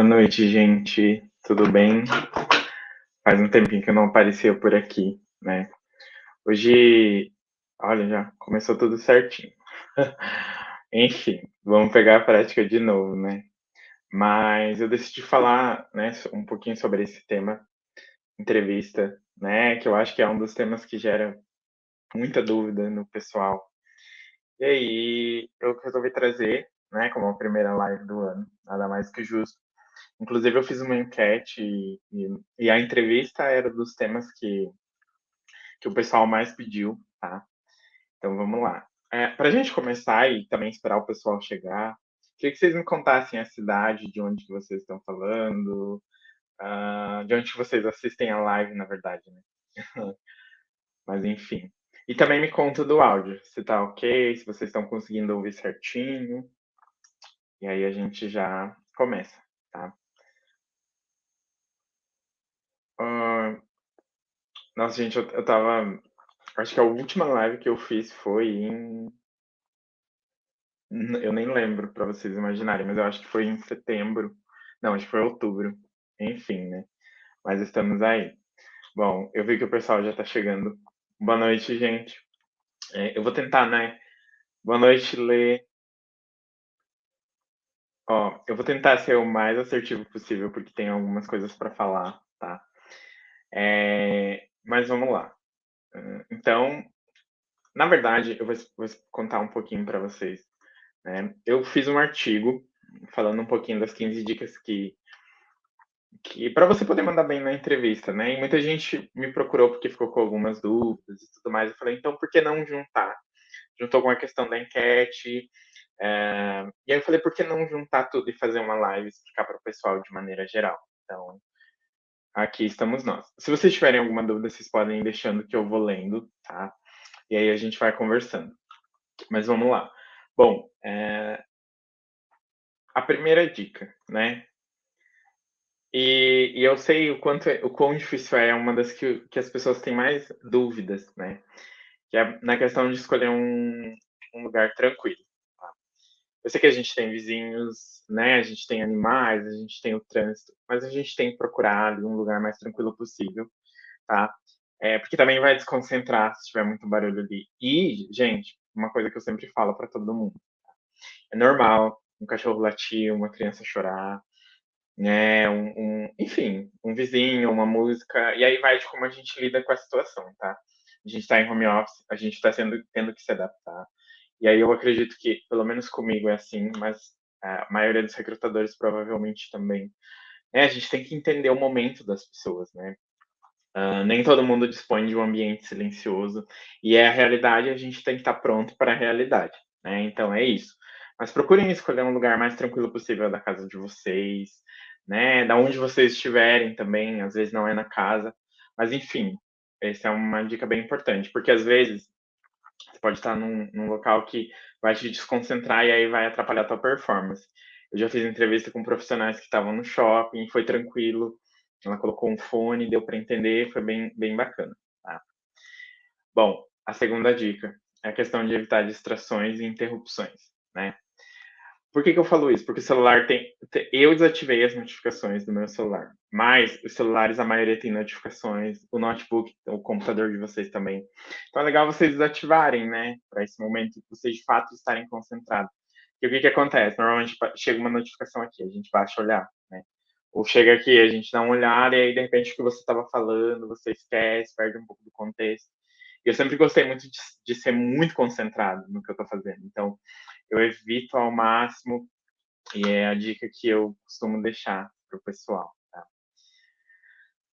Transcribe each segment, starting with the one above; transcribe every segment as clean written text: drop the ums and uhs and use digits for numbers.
noite, gente. Tudo bem? Faz um tempinho que eu não aparecia por aqui, né? Hoje, olha, já começou tudo certinho. Enfim, vamos pegar a prática de novo, né? Mas eu decidi falar, né, um pouquinho sobre esse tema, entrevista, né? Que eu acho que é um dos temas que gera muita dúvida no pessoal. E aí, eu resolvi trazer, né, como a primeira live do ano, nada mais que justo. Inclusive, eu fiz uma enquete e a entrevista era dos temas que o pessoal mais pediu, tá? Então vamos lá. Para a gente começar e também esperar o pessoal chegar, queria que vocês me contassem a cidade de onde que vocês estão falando, de onde que vocês assistem a live, na verdade, né? Mas enfim. E também me conta do áudio, se tá ok, se vocês estão conseguindo ouvir certinho. E aí a gente já começa, tá? Ah, nossa, gente, eu tava. Acho que a última live que eu fiz foi em. Eu nem lembro, pra vocês imaginarem, mas eu acho que foi em setembro. Não, acho que foi outubro. Enfim, né? Mas estamos aí. Bom, eu vi que o pessoal já tá chegando. Boa noite, gente. Eu vou tentar, né? Boa noite, Lê. Ó, eu vou tentar ser o mais assertivo possível, porque tem algumas coisas pra falar, tá? Mas vamos lá. Então, na verdade, eu vou contar um pouquinho pra vocês, né? Eu fiz um artigo falando um pouquinho das 15 dicas que para você poder mandar bem na entrevista, né? E muita gente me procurou porque ficou com algumas dúvidas e tudo mais. Eu falei, então por que não juntar? Juntou com a questão da enquete. E aí eu falei, por que não juntar tudo e fazer uma live e explicar para o pessoal de maneira geral? Então, aqui estamos nós. Se vocês tiverem alguma dúvida, vocês podem ir deixando que eu vou lendo, tá? E aí a gente vai conversando. Mas vamos lá. Bom, a primeira dica, né? E eu sei o quão difícil é uma das que as pessoas têm mais dúvidas, né? Que é na questão de escolher um lugar tranquilo. Tá? Eu sei que a gente tem vizinhos, né? A gente tem animais, a gente tem o trânsito, mas a gente tem que procurar ali um lugar mais tranquilo possível, tá? Porque também vai desconcentrar se tiver muito barulho ali. E, gente, uma coisa que eu sempre falo para todo mundo: é normal um cachorro latir, uma criança chorar, né, enfim, um vizinho, uma música, e aí vai de como a gente lida com a situação, tá? A gente está em home office, a gente está tendo que se adaptar. E aí eu acredito que, pelo menos comigo é assim, mas a maioria dos recrutadores provavelmente também. A gente tem que entender o momento das pessoas, né? Nem todo mundo dispõe de um ambiente silencioso, e é a realidade, a gente tem que estar pronto para a realidade, né? Então é isso. Mas procurem escolher um lugar mais tranquilo possível da casa de vocês, né? Da onde vocês estiverem também, às vezes não é na casa, mas enfim, essa é uma dica bem importante, porque às vezes você pode estar num local que vai te desconcentrar e aí vai atrapalhar a tua performance. Eu já fiz entrevista com profissionais que estavam no shopping, foi tranquilo. Ela colocou um fone, deu para entender, foi bem bacana. Tá? Bom, a segunda dica é a questão de evitar distrações e interrupções, né? Por que eu falo isso? Porque o celular eu desativei as notificações do meu celular, mas os celulares, a maioria tem notificações, o notebook, o computador de vocês também. Então é legal vocês desativarem, né? Para esse momento, vocês de fato estarem concentrados. E o que acontece? Normalmente chega uma notificação aqui, a gente baixa olhar, né? Ou chega aqui, a gente dá uma olhada e aí, de repente, o que você estava falando, você esquece, perde um pouco do contexto. E eu sempre gostei muito de ser muito concentrado no que eu estou fazendo. Então, eu evito ao máximo e é a dica que eu costumo deixar para o pessoal. Tá?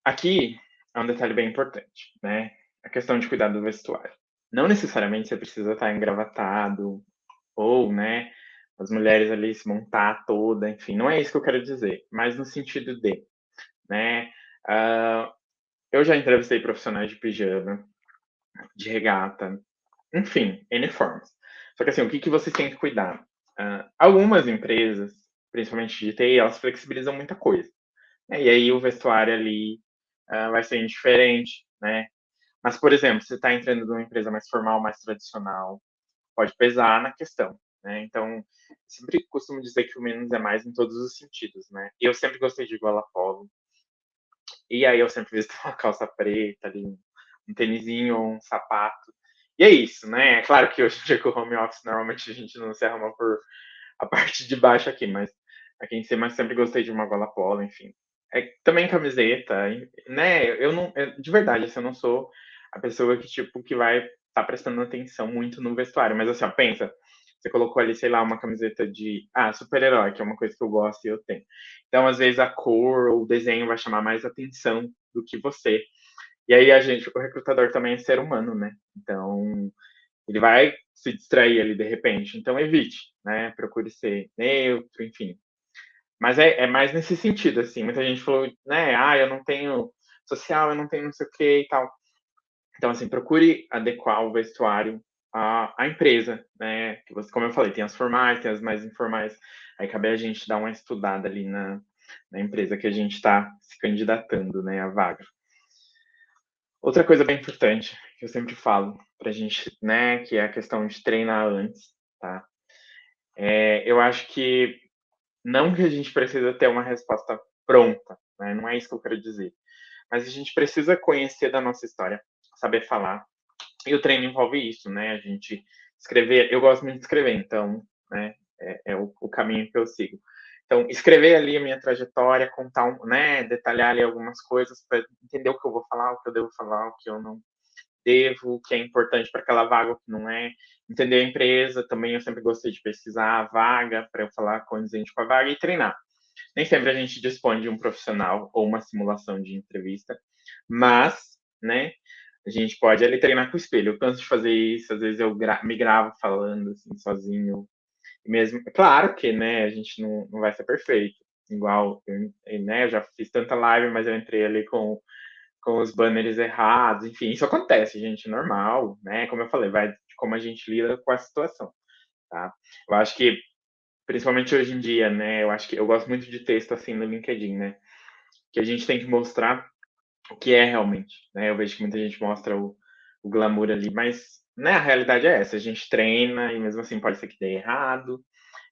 Aqui é um detalhe bem importante, né? A questão de cuidar do vestuário. Não necessariamente você precisa estar engravatado ou, né, as mulheres ali se montar toda, enfim, não é isso que eu quero dizer, mas no sentido de, né, eu já entrevistei profissionais de pijama, de regata, enfim, N formas. Só que assim, o que vocês têm que cuidar? Algumas empresas, principalmente de TI, elas flexibilizam muita coisa. Né? E aí o vestuário ali vai ser indiferente, né? Mas, por exemplo, se você está entrando numa empresa mais formal, mais tradicional, pode pesar na questão. né? Então, sempre costumo dizer que o menos é mais em todos os sentidos, né? E eu sempre gostei de gola polo, e aí eu sempre visto uma calça preta ali, um tênisinho ou um sapato. E é isso, né? É claro que hoje em dia com o home office, normalmente a gente não se arruma por a parte de baixo aqui, mas aqui em cima eu sempre gostei de uma gola polo, enfim. Também camiseta, né? Eu não, de verdade, assim, eu não sou a pessoa que, tipo, que vai estar prestando atenção muito no vestuário, mas assim, ó, pensa, você colocou ali, sei lá, uma camiseta de, super-herói, que é uma coisa que eu gosto e eu tenho. Então, às vezes, a cor ou o desenho vai chamar mais atenção do que você. E aí a gente, o recrutador também é ser humano, né? Então, ele vai se distrair ali de repente. Então, evite, né? Procure ser neutro, enfim. Mas é mais nesse sentido, assim. Muita gente falou, né? Eu não tenho social, eu não tenho não sei o que e tal. Então, assim, procure adequar o vestuário à empresa, né? Que você, como eu falei, tem as formais, tem as mais informais. Aí cabe a gente dar uma estudada ali na empresa que a gente está se candidatando, né? A vaga. Outra coisa bem importante que eu sempre falo pra gente, né? Que é a questão de treinar antes, tá? Eu acho que não que a gente precisa ter uma resposta pronta, né? Não é isso que eu quero dizer. Mas a gente precisa conhecer da nossa história, saber falar. E o treino envolve isso, né? A gente escrever. Eu gosto muito de escrever, então, né? É o caminho que eu sigo. Então, escrever ali a minha trajetória, contar, né? Detalhar ali algumas coisas para entender o que eu vou falar, o que eu devo falar, o que eu não devo, o que é importante para aquela vaga, o que não é. Entender a empresa, também eu sempre gostei de pesquisar a vaga para eu falar condizente com a vaga e treinar. Nem sempre a gente dispõe de um profissional ou uma simulação de entrevista, mas, né, a gente pode ali treinar com o espelho. Eu canso de fazer isso, às vezes eu me gravo falando assim, sozinho. E mesmo, claro que, né, a gente não vai ser perfeito. Igual, né, eu já fiz tanta live, mas eu entrei ali com os banners errados, enfim, isso acontece, gente, normal, né? Como eu falei, vai de como a gente lida com a situação, tá? Eu acho que, principalmente hoje em dia, né? Eu acho que eu gosto muito de texto assim no LinkedIn, né? Que a gente tem que mostrar o que é realmente, né? Eu vejo que muita gente mostra o glamour ali, mas, né, a realidade é essa, a gente treina e mesmo assim pode ser que dê errado.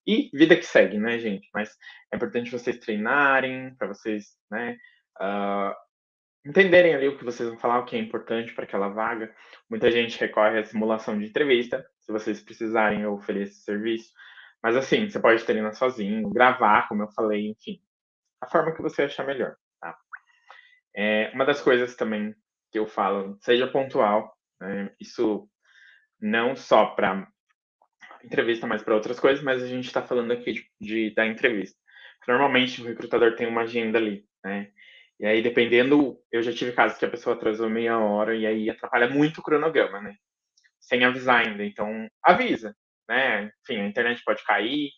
E vida que segue, né, gente? Mas é importante vocês treinarem, para vocês, né, uh, entenderem ali o que vocês vão falar, o que é importante para aquela vaga. Muita gente recorre à simulação de entrevista, se vocês precisarem, eu ofereço esse serviço. Mas assim, você pode treinar sozinho, gravar, como eu falei, enfim, a forma que você achar melhor, tá? Uma das coisas também que eu falo, seja pontual, né? Isso não só para entrevista, mas para outras coisas, mas a gente está falando aqui da entrevista. Normalmente o recrutador tem uma agenda ali, né? E aí, dependendo, eu já tive casos que a pessoa atrasou meia hora e aí atrapalha muito o cronograma, né? Sem avisar ainda. Então, avisa, né? Enfim, a internet pode cair,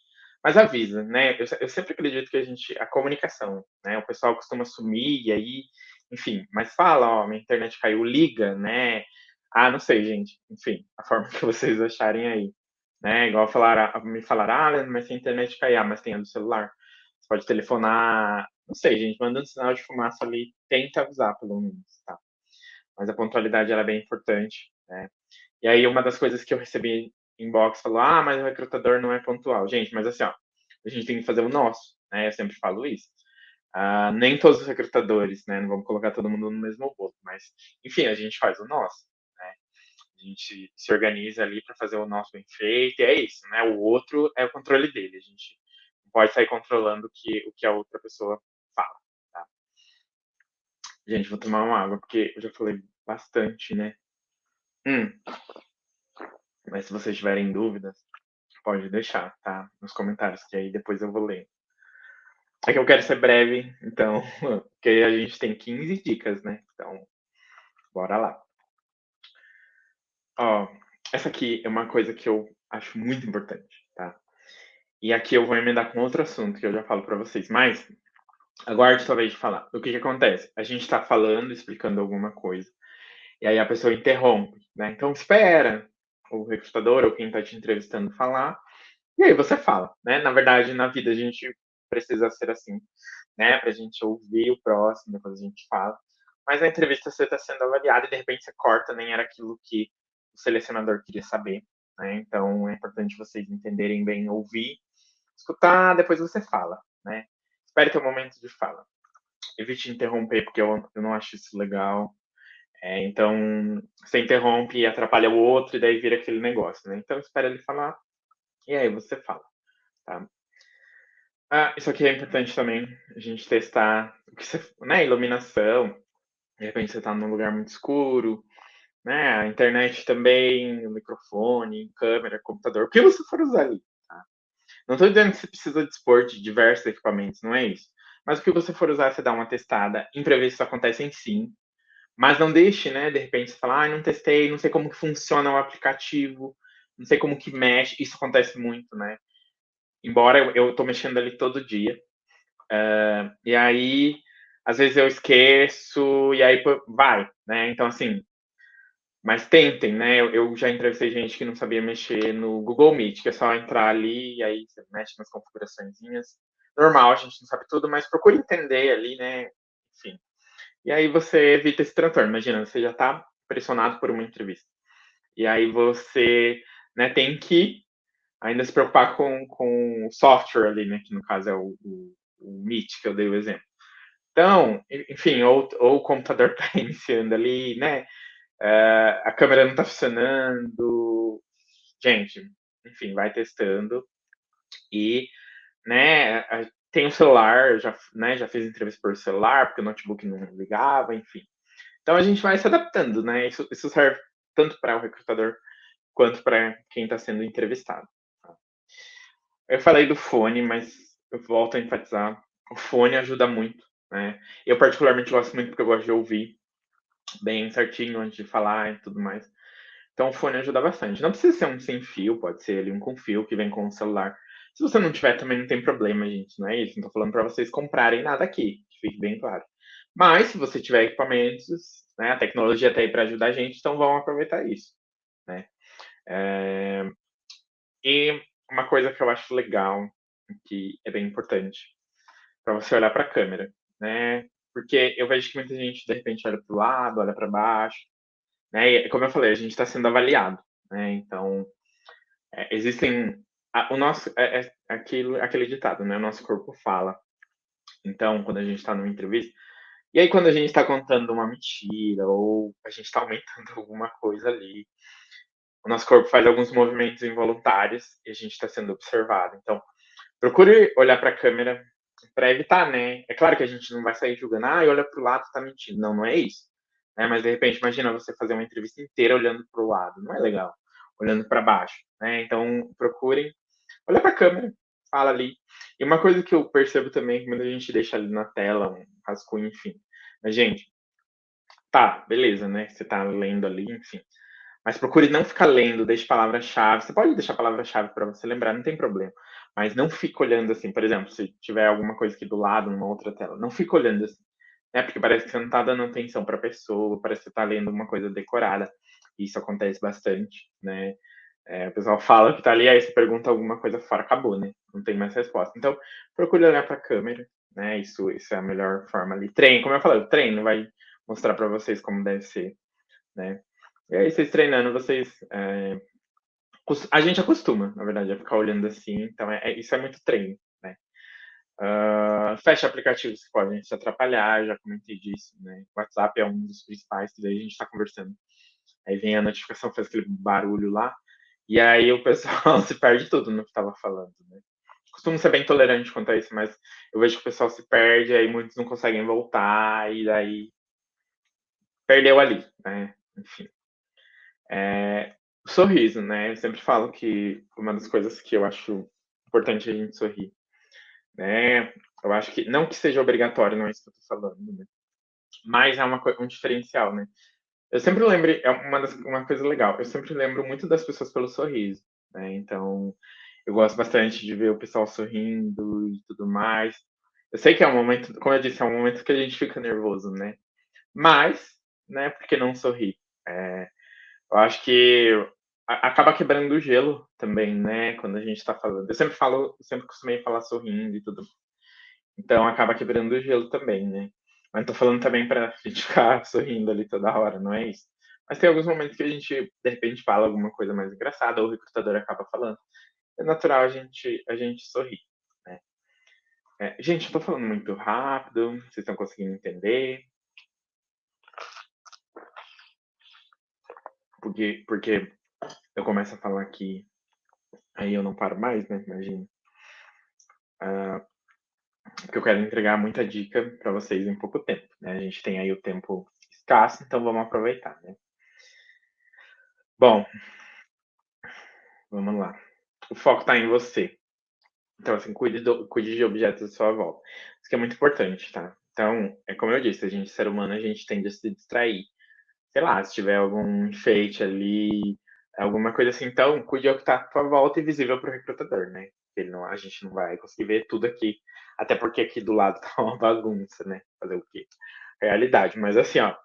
mas avisa, né? Eu sempre acredito que a comunicação, né? O pessoal costuma sumir e aí, enfim, mas fala, ó, minha internet caiu, liga, né? Não sei, gente. Enfim, a forma que vocês acharem aí, né? Igual me falaram, Leandro, mas se a internet cair, mas tem a do celular. Você pode telefonar, não sei, gente, manda um sinal de fumaça ali, tenta avisar pelo menos, tá? Mas a pontualidade ela é bem importante, né? E aí uma das coisas que eu recebi inbox falou, mas o recrutador não é pontual. Gente, mas assim, ó, a gente tem que fazer o nosso, né? Eu sempre falo isso. Nem todos os recrutadores, né? Não vamos colocar todo mundo no mesmo bolo, mas enfim, a gente faz o nosso, né? A gente se organiza ali para fazer o nosso bem feito, e é isso, né? O outro é o controle dele. A gente não pode sair controlando o que a outra pessoa fala, tá? Gente, vou tomar uma água, porque eu já falei bastante, né? Hum, mas se vocês tiverem dúvidas, pode deixar, tá? Nos comentários, que aí depois eu vou ler. É que eu quero ser breve, então, porque a gente tem 15 dicas, né? Então, bora lá. Ó, essa aqui é uma coisa que eu acho muito importante, tá? E aqui eu vou emendar com outro assunto que eu já falo para vocês, mas aguarde sua vez de falar. O que que acontece? A gente tá falando, explicando alguma coisa, e aí a pessoa interrompe, né? Então, espera o recrutador ou quem tá te entrevistando falar, e aí você fala, né? Na verdade, na vida a gente precisa ser assim, né? Pra gente ouvir o próximo, depois a gente fala. Mas na entrevista você está sendo avaliado e de repente você corta, nem era aquilo que o selecionador queria saber, né? Então é importante vocês entenderem bem, ouvir, escutar, depois você fala, né? Espere ter um momento de fala. Evite interromper, porque eu não acho isso legal. Então, você interrompe e atrapalha o outro, e daí vira aquele negócio, né? Então, espera ele falar, e aí você fala, tá? Ah, isso aqui é importante também, a gente testar o que você, né? Iluminação. De repente você tá num lugar muito escuro, né? A internet também, o microfone, câmera, computador, o que você for usar ali, tá? Não estou dizendo que você precisa dispor de diversos equipamentos, não é isso. Mas o que você for usar, você dá uma testada. Imprevistos acontecem sim, mas não deixe, né? De repente você fala, ah, não testei, não sei como que funciona o aplicativo, não sei como que mexe. Isso acontece muito, né? Embora eu tô mexendo ali todo dia. E aí, às vezes eu esqueço, e aí vai, né? Então, assim, mas tentem, né? Eu já entrevistei gente que não sabia mexer no Google Meet, que é só entrar ali e aí você mexe nas configuraçõezinhas. Normal, a gente não sabe tudo, mas procure entender ali, né? Enfim. E aí você evita esse transtorno. Imagina, você já está pressionado por uma entrevista. E aí você, né, tem que ainda se preocupar com o software ali, né? Que no caso é o Meet, que eu dei o exemplo. Então, enfim, ou o computador está iniciando ali, né? A câmera não está funcionando. Gente, enfim, vai testando. E, né, tem o celular, já fiz entrevista por celular, porque o notebook não ligava, enfim. Então a gente vai se adaptando, né? Isso serve tanto para o recrutador quanto para quem está sendo entrevistado. Tá? Eu falei do fone, mas eu volto a enfatizar. O fone ajuda muito, né? Eu particularmente gosto muito porque eu gosto de ouvir bem certinho antes de falar e tudo mais. Então o fone ajuda bastante. Não precisa ser um sem fio, pode ser ali um com fio que vem com o celular. Se você não tiver, também não tem problema, gente. Não é isso. Não tô falando para vocês comprarem nada aqui, que fique bem claro. Mas se você tiver equipamentos, né, a tecnologia está aí para ajudar a gente, então vamos aproveitar isso, né? E uma coisa que eu acho legal, que é bem importante, para você olhar para a câmera, né? Porque eu vejo que muita gente de repente olha para o lado, olha para baixo, né? E como eu falei, a gente está sendo avaliado, né? Então existem o nosso aquele ditado, né? O nosso corpo fala. Então, quando a gente está numa entrevista, e aí quando a gente está contando uma mentira ou a gente está aumentando alguma coisa ali, o nosso corpo faz alguns movimentos involuntários e a gente está sendo observado. Então, procure olhar para a câmera para evitar, né? É claro que a gente não vai sair julgando, ah, olha para o lado, tá mentindo. Não, não é isso. Né? Mas de repente, imagina você fazer uma entrevista inteira olhando para o lado, não é legal. Olhando para baixo, né? Então, procurem olhar para a câmera, fala ali. E uma coisa que eu percebo também, quando a gente deixa ali na tela um rascunho, enfim. Mas, gente, tá, beleza, né? Você tá lendo ali, enfim. Mas procure não ficar lendo, deixe palavra-chave. Você pode deixar palavra-chave para você lembrar, não tem problema. Mas não fique olhando assim, por exemplo, se tiver alguma coisa aqui do lado, numa outra tela, não fique olhando assim. Né? Porque parece que você não está dando atenção para a pessoa, parece que você está lendo uma coisa decorada. Isso acontece bastante, né? O pessoal fala que está ali, aí você pergunta alguma coisa fora, acabou, né? Não tem mais resposta. Então, procure olhar para a câmera, né? Isso é a melhor forma ali. Treine, como eu falei, o treino vai mostrar para vocês como deve ser, né? E aí, vocês treinando, vocês. A gente acostuma, na verdade, a ficar olhando assim, então isso é muito treino, né? Fecha aplicativos que podem te atrapalhar, já comentei disso, né? O WhatsApp é um dos principais, que daí a gente está conversando. Aí vem a notificação, faz aquele barulho lá, e aí o pessoal se perde tudo no que estava falando, né? Costumo ser bem tolerante quanto a isso, mas eu vejo que o pessoal se perde, aí muitos não conseguem voltar, e daí perdeu ali, né? Enfim. Sorriso, né? Eu sempre falo que uma das coisas que eu acho importante é a gente sorrir, né? Eu acho que, não que seja obrigatório, não é isso que eu tô falando, né? Mas é um diferencial, né? Eu sempre lembro, é uma coisa legal, eu sempre lembro muito das pessoas pelo sorriso, né? Então, eu gosto bastante de ver o pessoal sorrindo e tudo mais. Eu sei que é um momento, como eu disse, é um momento que a gente fica nervoso, né? Mas, né, por que não sorrir? Eu acho que acaba quebrando o gelo também, né? Quando a gente tá falando. Eu sempre costumei falar sorrindo e tudo. Então acaba quebrando o gelo também, né? Mas não tô falando também pra gente ficar sorrindo ali toda hora, não é isso. Mas tem alguns momentos que a gente, de repente, fala alguma coisa mais engraçada, ou o recrutador acaba falando. É natural a gente sorrir, né? Gente, eu tô falando muito rápido, vocês estão conseguindo entender? Porque eu começo a falar aqui, aí eu não paro mais, né? Imagina. Ah, porque eu quero entregar muita dica para vocês em pouco tempo, né? A gente tem aí o tempo escasso, então vamos aproveitar, né? Bom, vamos lá. O foco está em você. Então, assim, cuide de objetos à sua volta. Isso que é muito importante, tá? Então, é como eu disse, a gente, ser humano, a gente tende a se distrair. Sei lá, se tiver algum enfeite ali, alguma coisa assim, então, cuide ao que está à sua volta e visível para o recrutador, né? Ele não, a gente não vai conseguir ver tudo aqui, até porque aqui do lado tá uma bagunça, né? Fazer o quê? Realidade. Mas assim, ó,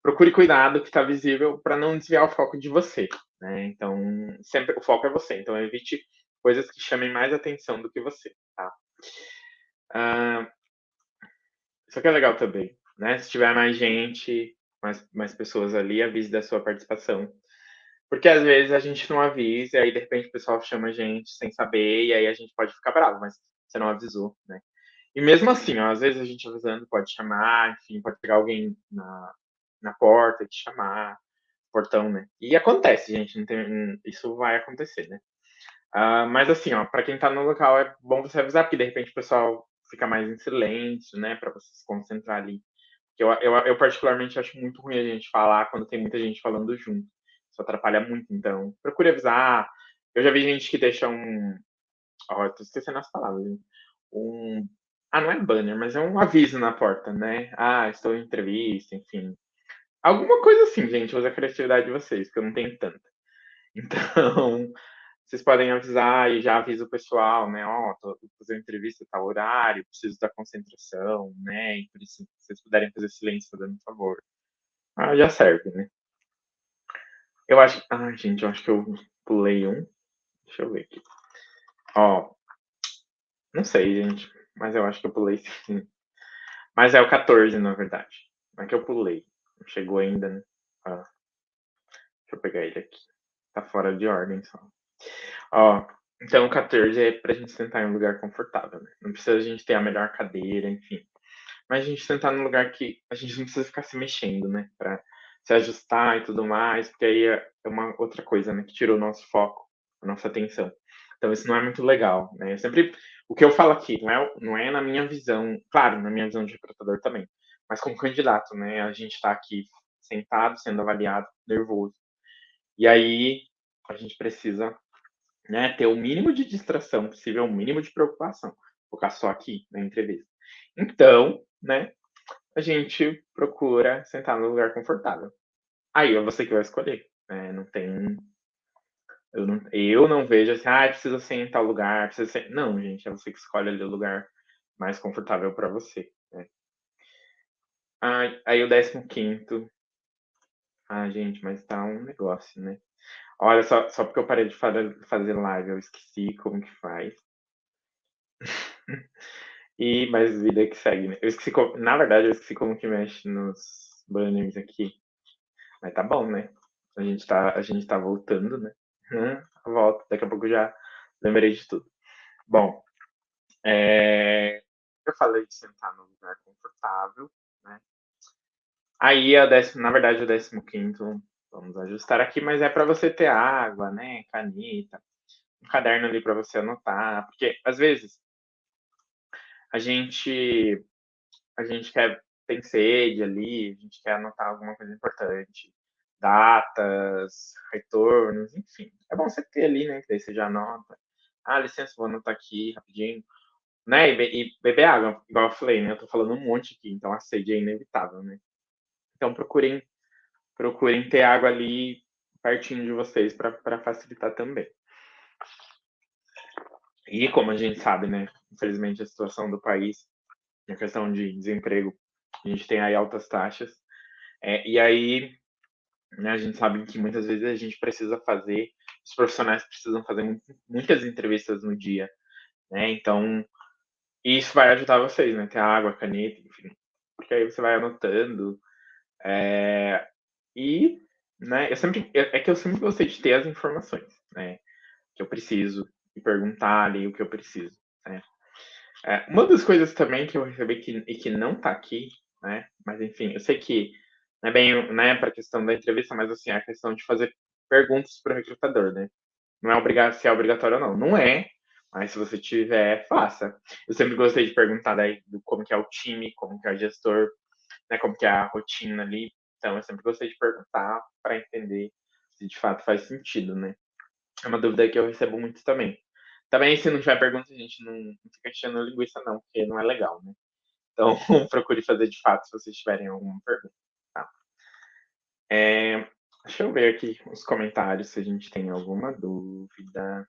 procure cuidar do que está visível para não desviar o foco de você, né? Então, sempre o foco é você. Então, evite coisas que chamem mais atenção do que você, tá? Ah, isso aqui é legal também, né? Se tiver mais gente, mais pessoas ali, avise da sua participação. Porque às vezes a gente não avisa, e aí de repente o pessoal chama a gente sem saber, e aí a gente pode ficar bravo, mas você não avisou, né? E mesmo assim, ó, às vezes a gente avisando pode chamar, enfim, pode pegar alguém na porta e te chamar, portão, né? E acontece, gente, não tem, isso vai acontecer, né? Mas assim, ó, para quem tá no local é bom você avisar, porque de repente o pessoal fica mais em silêncio, né, para você se concentrar ali. Eu particularmente acho muito ruim a gente falar quando tem muita gente falando junto. Isso atrapalha muito, então procure avisar. Eu já vi gente que deixa um. Ó, eu tô esquecendo as palavras. Hein? Um. Não é banner, mas é um aviso na porta, né? Estou em entrevista, enfim. Alguma coisa assim, gente. Usa a criatividade de vocês, que eu não tenho tanta. Então, vocês podem avisar e já avisa o pessoal, né? Ó, tô fazendo entrevista tal horário, preciso da concentração, né? E por isso, se vocês puderem fazer silêncio, fazendo um favor. Já serve, né? Eu acho. Gente, eu acho que eu pulei um. Deixa eu ver aqui. Ó, não sei, gente. Mas eu acho que eu pulei sim. Mas é o 14, na verdade. Não é que eu pulei. Não chegou ainda, né? Deixa eu pegar ele aqui. Tá fora de ordem só. Ó, então o 14 é pra gente sentar em um lugar confortável, né? Não precisa a gente ter a melhor cadeira, enfim. Mas a gente sentar num lugar que a gente não precisa ficar se mexendo, né? Pra se ajustar e tudo mais, porque aí é uma outra coisa, né? Que tira o nosso foco, a nossa atenção. Então isso não é muito legal, né? Sempre, o que eu falo aqui não é na minha visão, claro, na minha visão de recrutador também, mas como candidato, né? A gente tá aqui sentado, sendo avaliado, nervoso. E aí a gente precisa, né, ter o mínimo de distração possível, o mínimo de preocupação. Focar só aqui na entrevista. Então, né, a gente procura sentar num lugar confortável. Aí é você que vai escolher. Né? Não tem. Eu não vejo assim, precisa ser em tal lugar, precisa ser. Não, gente, é você que escolhe ali o lugar mais confortável para você. Né? Aí o 15º. Gente, mas tá um negócio, né? Olha, só porque eu parei de fazer live, eu esqueci como que faz. Mas vida que segue, né? Na verdade, eu esqueci como que mexe nos banners aqui. Mas tá bom, né? A gente tá voltando, né? Volta, daqui a pouco eu já lembrei de tudo. Bom, eu falei de sentar num lugar confortável, né? Aí, na verdade, o 15º, vamos ajustar aqui, mas é para você ter água, né? Caneta, um caderno ali para você anotar, porque às vezes a gente a gente quer tem sede ali, a gente quer anotar alguma coisa importante, datas, retornos, enfim. É bom você ter ali, né? Que daí você já anota. Licença, vou anotar aqui rapidinho. Né? E beber água, igual eu falei, né? Eu tô falando um monte aqui, então a sede é inevitável, né? Então procurem ter água ali pertinho de vocês para facilitar também. E como a gente sabe, né? Infelizmente a situação do país, a questão de desemprego, a gente tem aí altas taxas. E aí, né, a gente sabe que muitas vezes a gente precisa fazer, os profissionais precisam fazer muitas entrevistas no dia, né? Então, isso vai ajudar vocês, né? Ter água, caneta, enfim. Porque aí você vai anotando. E né, é que eu sempre gostei de ter as informações, né, que eu preciso, e perguntar ali o que eu preciso, né. Uma das coisas também que eu recebi que não tá aqui, né, mas enfim, eu sei que não é bem, né, pra questão da entrevista, mas assim, a questão de fazer perguntas para o recrutador, né. Não é se é obrigatório ou não. Não é, mas se você tiver, faça. Eu sempre gostei de perguntar daí do como que é o time, como que é o gestor, né, como que é a rotina ali. Então eu sempre gostei de perguntar para entender se de fato faz sentido, né. É uma dúvida que eu recebo muito também. Também, se não tiver pergunta, a gente não fica enchendo linguiça não, porque não é legal, né. Então procure fazer de fato se vocês tiverem alguma pergunta, tá. Deixa eu ver aqui os comentários se a gente tem alguma dúvida.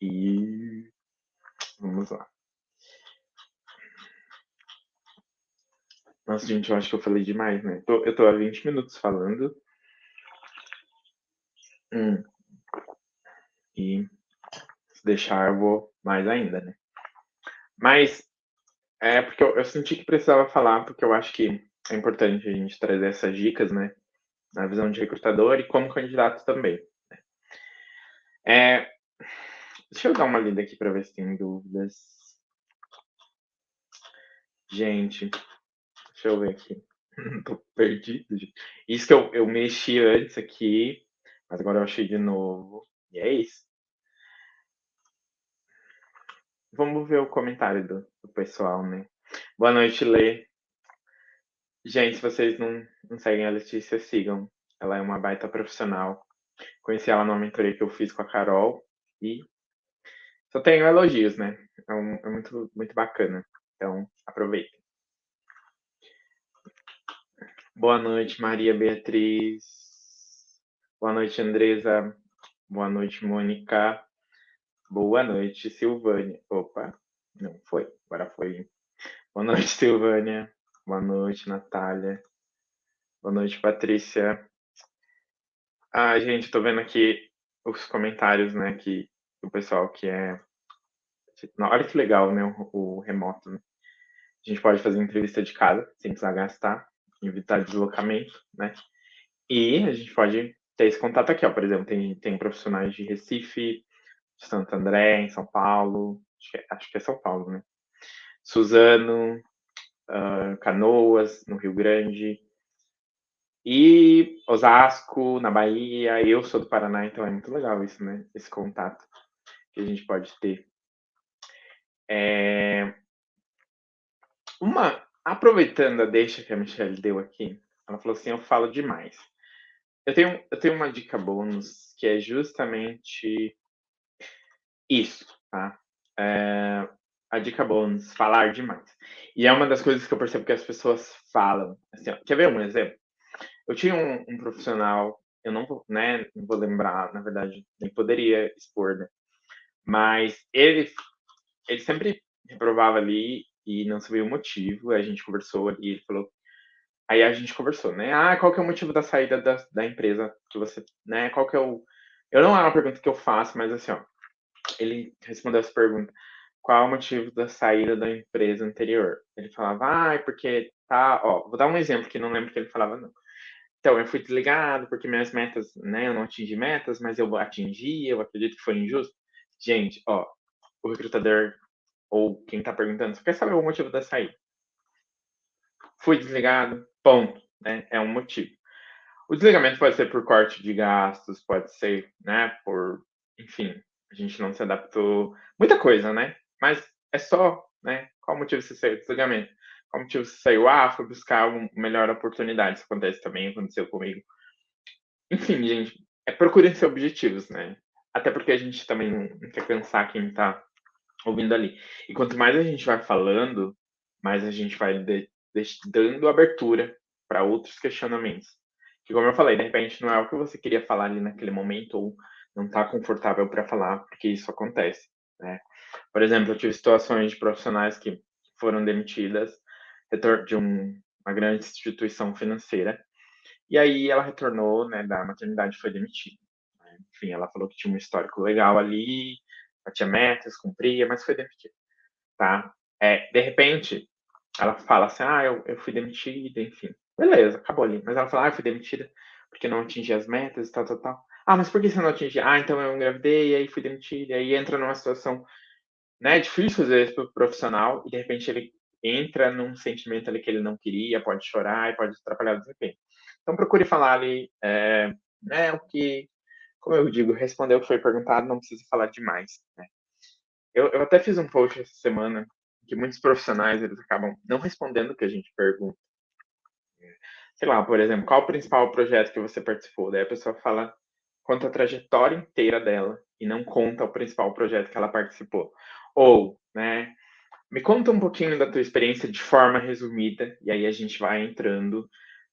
E vamos lá. Nossa, gente, eu acho que eu falei demais, né? Eu tô há 20 minutos falando. Hum, e se deixar, eu vou mais ainda, né? Mas é porque eu senti que precisava falar, porque eu acho que é importante a gente trazer essas dicas, né? Na visão de recrutador e como candidato também. É, deixa eu dar uma lida aqui para ver se tem dúvidas. Gente, deixa eu ver aqui. Tô perdido, gente. Isso que eu mexi antes aqui, mas agora eu achei de novo. E é isso. Vamos ver o comentário do pessoal, né? Boa noite, Lê. Gente, se vocês não seguem a Letícia, sigam. Ela é uma baita profissional. Conheci ela numa mentoria que eu fiz com a Carol e só tenho elogios, né? É muito, muito bacana. Então, aproveitem. Boa noite, Maria Beatriz. Boa noite, Andresa. Boa noite, Mônica. Boa noite, Silvânia. Opa, não foi, agora foi. Boa noite, Silvânia. Boa noite, Natália. Boa noite, Patrícia. Ah, gente, tô vendo aqui os comentários, né, que o pessoal que é. Olha que legal, né, o remoto, né? A gente pode fazer entrevista de casa, sem precisar gastar, evitar deslocamento, né? E a gente pode ter esse contato aqui, ó. Por exemplo, tem profissionais de Recife, de Santo André, em São Paulo, acho que é São Paulo, né? Suzano, Canoas, no Rio Grande, e Osasco, na Bahia. Eu sou do Paraná, então é muito legal isso, né? Esse contato que a gente pode ter. Aproveitando a deixa que a Michelle deu aqui, ela falou assim: eu falo demais. Eu tenho uma dica bônus que é justamente isso, tá? A dica bônus, falar demais. E é uma das coisas que eu percebo que as pessoas falam. Assim, ó, quer ver um exemplo? Eu tinha um profissional, eu não vou, né, não vou lembrar, na verdade, nem poderia expor, né? Mas ele sempre reprovava ali e não sabia o motivo. A gente conversou ali, ele falou. Aí a gente conversou, né? Ah, qual que é o motivo da saída da empresa que você, né? Qual que é o. Eu não é uma pergunta que eu faço, mas assim, ó, ele respondeu essa pergunta. Qual é o motivo da saída da empresa anterior? Ele falava, ah, é porque tá, ó, vou dar um exemplo que não lembro que ele falava, não. Então, eu fui desligado porque minhas metas, né, eu não atingi metas, mas eu atingi, eu acredito que foi injusto. Gente, ó, o recrutador ou quem tá perguntando, só quer saber o motivo da saída. Fui desligado, ponto, né? É um motivo. O desligamento pode ser por corte de gastos, pode ser, né, por, enfim, a gente não se adaptou, muita coisa, né? Mas é só, né? Qual o motivo você saiu do desligamento? Qual o motivo você saiu? Ah, foi buscar uma melhor oportunidade. Isso acontece também, aconteceu comigo. Enfim, gente, procurem ser objetivos, né? Até porque a gente também não quer cansar quem tá ouvindo ali. E quanto mais a gente vai falando, mais a gente vai dando abertura para outros questionamentos. Que, como eu falei, de repente não é o que você queria falar ali naquele momento ou não está confortável para falar, porque isso acontece, né? Por exemplo, eu tive situações de profissionais que foram demitidas de uma grande instituição financeira, e aí ela retornou, né, da maternidade e foi demitida. Né? Enfim, ela falou que tinha um histórico legal ali, batia metas, cumpria, mas foi demitida, tá? De repente, ela fala assim, ah, eu fui demitida, enfim. Beleza, acabou ali. Mas ela fala: "Ah, eu fui demitida porque não atingi as metas e tal, tal, tal". "Ah, mas por que você não atingiu?". "Ah, então eu engravidei, e aí fui demitida". E aí entra numa situação, né, difícil às vezes para o profissional e de repente ele entra num sentimento ali que ele não queria, pode chorar e pode atrapalhar o desempenho. Então procure falar ali, né, o que, como eu digo, responder o que foi perguntado, não precisa falar demais, né. Eu até fiz um post essa semana que muitos profissionais eles acabam não respondendo o que a gente pergunta. Sei lá, por exemplo, qual o principal projeto que você participou? Daí a pessoa fala, conta a trajetória inteira dela e não conta o principal projeto que ela participou. Ou, né, me conta um pouquinho da tua experiência de forma resumida, e aí a gente vai entrando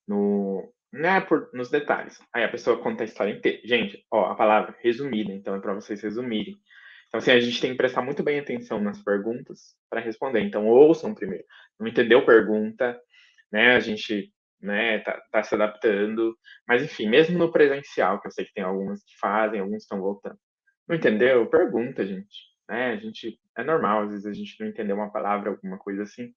no, né, nos detalhes. Aí a pessoa conta a história inteira. Gente, ó, a palavra resumida, então é para vocês resumirem. Então, assim, a gente tem que prestar muito bem atenção nas perguntas para responder. Então, ouçam primeiro. Não entendeu pergunta, né? A gente, né, tá se adaptando. Mas, enfim, mesmo no presencial, que eu sei que tem algumas que fazem, alguns estão voltando. Não entendeu? Pergunta, gente. Né? A gente, é normal, às vezes a gente não entendeu uma palavra, alguma coisa assim.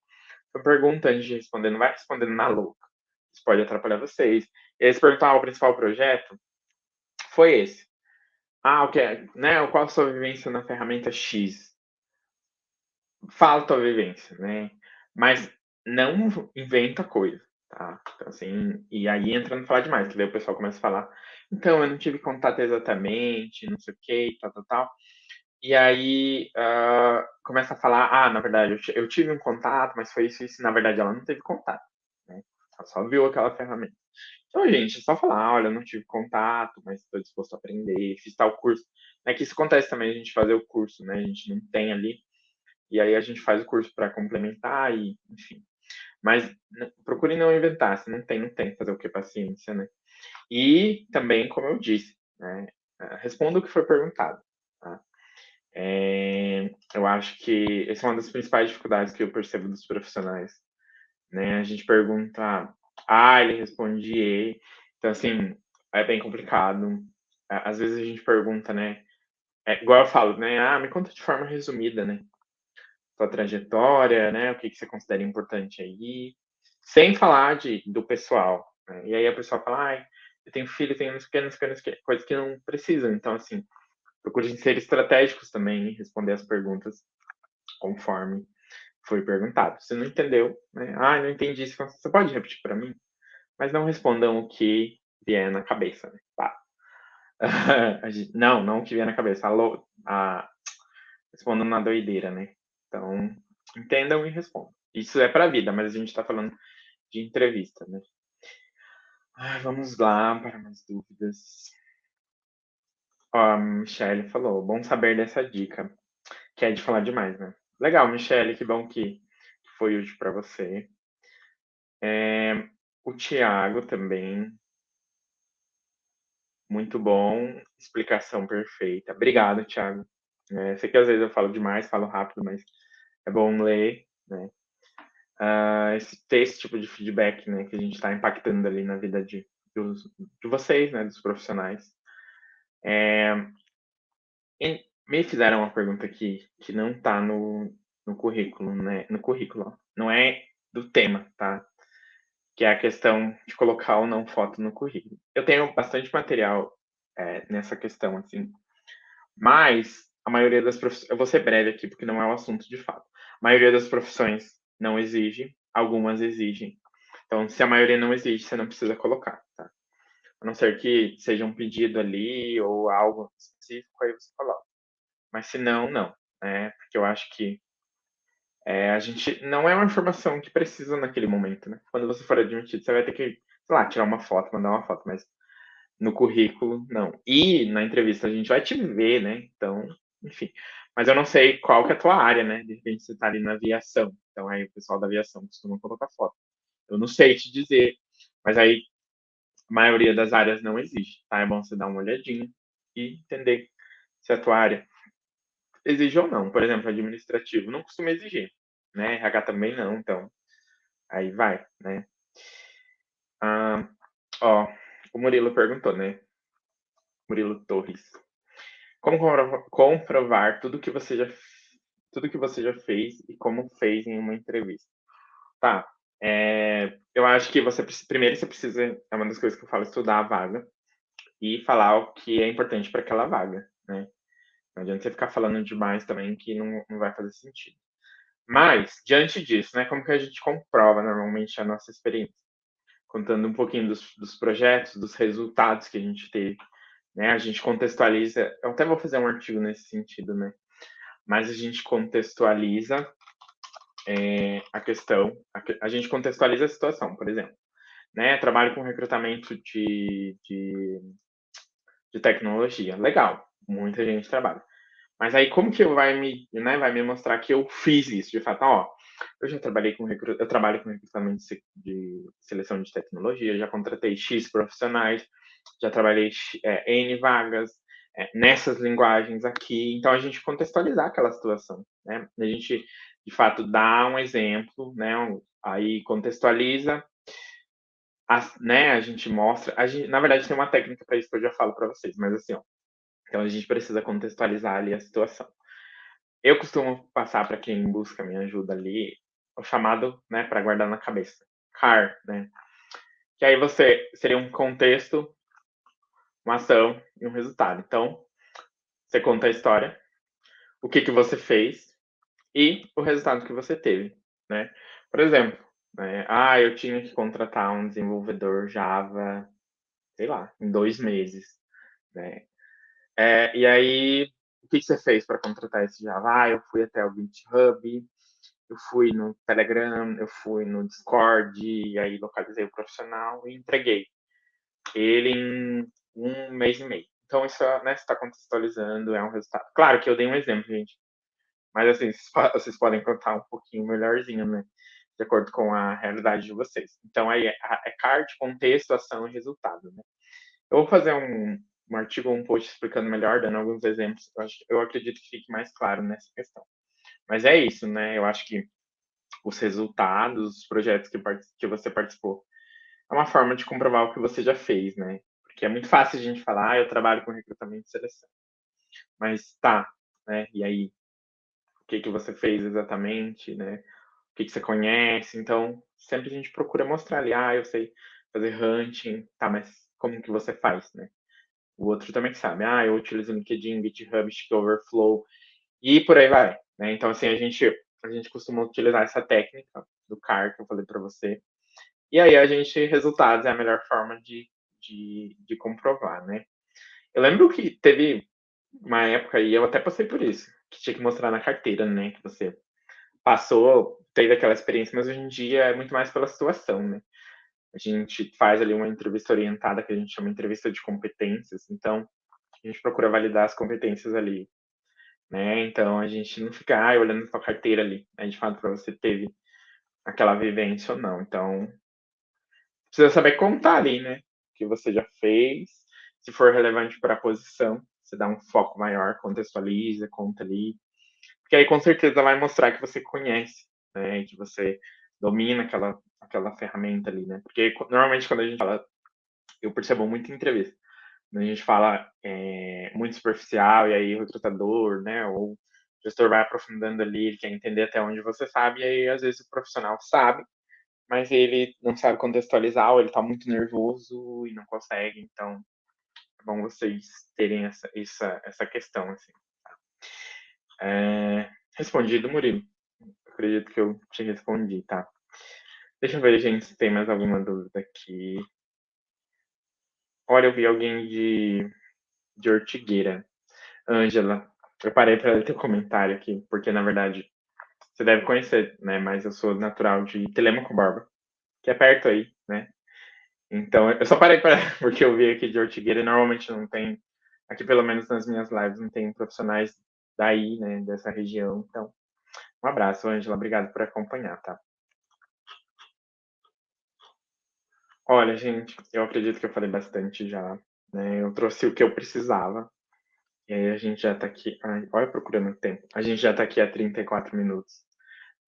Então, pergunta antes de responder. Não vai respondendo na louca. Isso pode atrapalhar vocês. E aí, se perguntar o principal projeto, foi esse. Ah, o que é, né? Qual a sua vivência na ferramenta X? Fala a tua vivência, né? Mas não inventa coisa, tá? Então, assim, e aí entra no falar demais, que daí o pessoal começa a falar, então, eu não tive contato exatamente, não sei o que, tal, tal, tal. E aí começa a falar, ah, na verdade, eu tive um contato, mas foi isso, isso. Na verdade, ela não teve contato, né? Ela só viu aquela ferramenta. Então, gente, é só falar, olha, eu não tive contato, mas estou disposto a aprender, fiz tal curso. É que isso acontece também, a gente fazer o curso, né? A gente não tem ali, e aí a gente faz o curso para complementar e, enfim. Mas procure não inventar, se não tem, não tem, fazer o que? Paciência, né? E também, como eu disse, né? Responda o que foi perguntado, tá? Eu acho que essa é uma das principais dificuldades que eu percebo dos profissionais, né? A gente pergunta, ah, ele responde E. Então, assim, é bem complicado. Às vezes a gente pergunta, né? Igual eu falo, né? Ah, me conta de forma resumida, né? Sua trajetória, né? O que, que você considera importante aí, sem falar do pessoal. Né? E aí a pessoa fala, ai, eu tenho filho, tenho não sei o que, não sei o que, não sei o que, coisas que não precisam. Então, assim, procure ser estratégicos também e responder as perguntas conforme foi perguntado. Se não entendeu, né? Ah, não entendi isso. Você pode repetir para mim? Mas não respondam o que vier na cabeça, né? Tá. Não o que vier na cabeça. Respondam na doideira, né? Então, entendam e respondam. Isso é para a vida, mas a gente está falando de entrevista, né? Vamos lá para mais dúvidas. Ó, a Michelle falou, bom saber dessa dica, que é de falar demais, né? Legal, Michelle, que bom que foi útil para você. O Tiago também, muito bom, explicação perfeita. Obrigado, Tiago. Sei que às vezes eu falo demais, falo rápido, mas é bom ler, né? Ter esse tipo de feedback, né, que a gente está impactando ali na vida de vocês, né, dos profissionais. Me fizeram uma pergunta aqui que não está no currículo, né? No currículo, ó. Não é do tema, tá? Que é a questão de colocar ou não foto no currículo. Eu tenho bastante material nessa questão, assim, mas a maioria das profissões. Eu vou ser breve aqui, porque não é um assunto de fato. A maioria das profissões não exige, algumas exigem. Então, se a maioria não exige, você não precisa colocar, tá? A não ser que seja um pedido ali ou algo específico, aí você coloca. Mas se não, não. Né? Porque eu acho que a gente não é uma informação que precisa naquele momento, né? Quando você for admitido, você vai ter que, sei lá, tirar uma foto, mandar uma foto, mas no currículo, não. E na entrevista a gente vai te ver, né? Então, enfim. Mas eu não sei qual que é a tua área, né? De repente você tá ali na aviação. Então aí o pessoal da aviação costuma colocar foto. Eu não sei te dizer, mas aí a maioria das áreas não existe, tá? É bom você dar uma olhadinha e entender se a tua área exige ou não. Por exemplo, administrativo não costuma exigir, né? RH também não, então aí vai, né? Ah, ó, o Murilo perguntou, né? Murilo Torres. Como comprovar tudo que você já fez e como fez em uma entrevista? Tá. Eu acho que primeiro você precisa, é uma das coisas que eu falo, estudar a vaga e falar o que é importante para aquela vaga, né? Não adianta você ficar falando demais também que não vai fazer sentido. Mas, diante disso, né, como que a gente comprova normalmente a nossa experiência? Contando um pouquinho dos projetos, dos resultados que a gente teve, né? A gente contextualiza, eu até vou fazer um artigo nesse sentido, né? Mas a gente contextualiza a questão, a gente contextualiza a situação, por exemplo, né? Trabalho com recrutamento de tecnologia, legal, muita gente trabalha. Mas aí como que vai me mostrar que eu fiz isso, de fato, ó, eu trabalho com recrutamento de seleção de tecnologia, já contratei X profissionais, já trabalhei N vagas nessas linguagens aqui, então a gente contextualizar aquela situação, né? A gente, de fato, dá um exemplo, né? Aí contextualiza, né? A gente mostra, na verdade tem uma técnica para isso que eu já falo para vocês, mas assim, ó, então a gente precisa contextualizar ali a situação. Eu costumo passar para quem busca minha ajuda ali o chamado, né, para guardar na cabeça, CAR, né? Que aí você seria um contexto, uma ação e um resultado. Então, você conta a história, o que você fez e o resultado que você teve, né? Por exemplo, né, eu tinha que contratar um desenvolvedor Java, sei lá, em 2 meses, né? E aí, o que você fez para contratar esse Java? Eu fui até o GitHub, eu fui no Telegram, eu fui no Discord, e aí localizei o profissional e entreguei ele em 1 mês e meio. Então, isso, né, você está contextualizando, é um resultado. Claro que eu dei um exemplo, gente, mas assim, vocês podem contar um pouquinho melhorzinho, né? De acordo com a realidade de vocês. Então, aí é card, contexto, ação e resultado, né? Eu vou fazer um artigo, um post explicando melhor, dando alguns exemplos. Eu acredito que fique mais claro nessa questão. Mas é isso, né? Eu acho que os resultados, os projetos que você participou, é uma forma de comprovar o que você já fez, né? Porque é muito fácil a gente falar, eu trabalho com recrutamento e seleção. Mas tá, né? E aí, o que você fez exatamente, né? O que você conhece? Então, sempre a gente procura mostrar ali, eu sei fazer hunting, tá, mas como que você faz, né? O outro também sabe, eu utilizo LinkedIn, GitHub, Stack Overflow e por aí vai, né? Então, assim, a gente costuma utilizar essa técnica do CAR que eu falei para você. E aí resultados é a melhor forma de comprovar, né? Eu lembro que teve uma época, e eu até passei por isso, que tinha que mostrar na carteira, né? Que você passou, teve aquela experiência, mas hoje em dia é muito mais pela situação, né? A gente faz ali uma entrevista orientada, que a gente chama de entrevista de competências, então a gente procura validar as competências ali, né? Então a gente não fica olhando sua carteira ali, né? De fato, para você teve aquela vivência ou não. Então, precisa saber contar ali, né? O que você já fez. Se for relevante para a posição, você dá um foco maior, contextualiza, conta ali. Porque aí com certeza vai mostrar que você conhece, né? Que você domina aquela ferramenta ali, né? Porque normalmente quando a gente fala, eu percebo muito em entrevista, quando a gente fala muito superficial, e aí o recrutador, né? Ou o gestor vai aprofundando ali, ele quer entender até onde você sabe, e aí às vezes o profissional sabe, mas ele não sabe contextualizar, ou ele tá muito nervoso e não consegue, então é bom vocês terem essa questão, assim. Respondido, Murilo. Acredito que eu te respondi, tá? Deixa eu ver, gente, se tem mais alguma dúvida aqui. Olha, eu vi alguém de Ortigueira. Ângela, eu parei para ler teu comentário aqui, porque na verdade você deve conhecer, né? Mas eu sou natural de Telemaco Borba, que é perto aí, né? Então, eu só parei para porque eu vi aqui de Ortigueira e normalmente não tem, aqui pelo menos nas minhas lives, não tem profissionais daí, né, dessa região. Então, um abraço, Ângela, obrigado por acompanhar, tá? Olha, gente, eu acredito que eu falei bastante já, né? Eu trouxe o que eu precisava. E aí a gente já tá aqui, olha procurando o tempo. A gente já tá aqui há 34 minutos,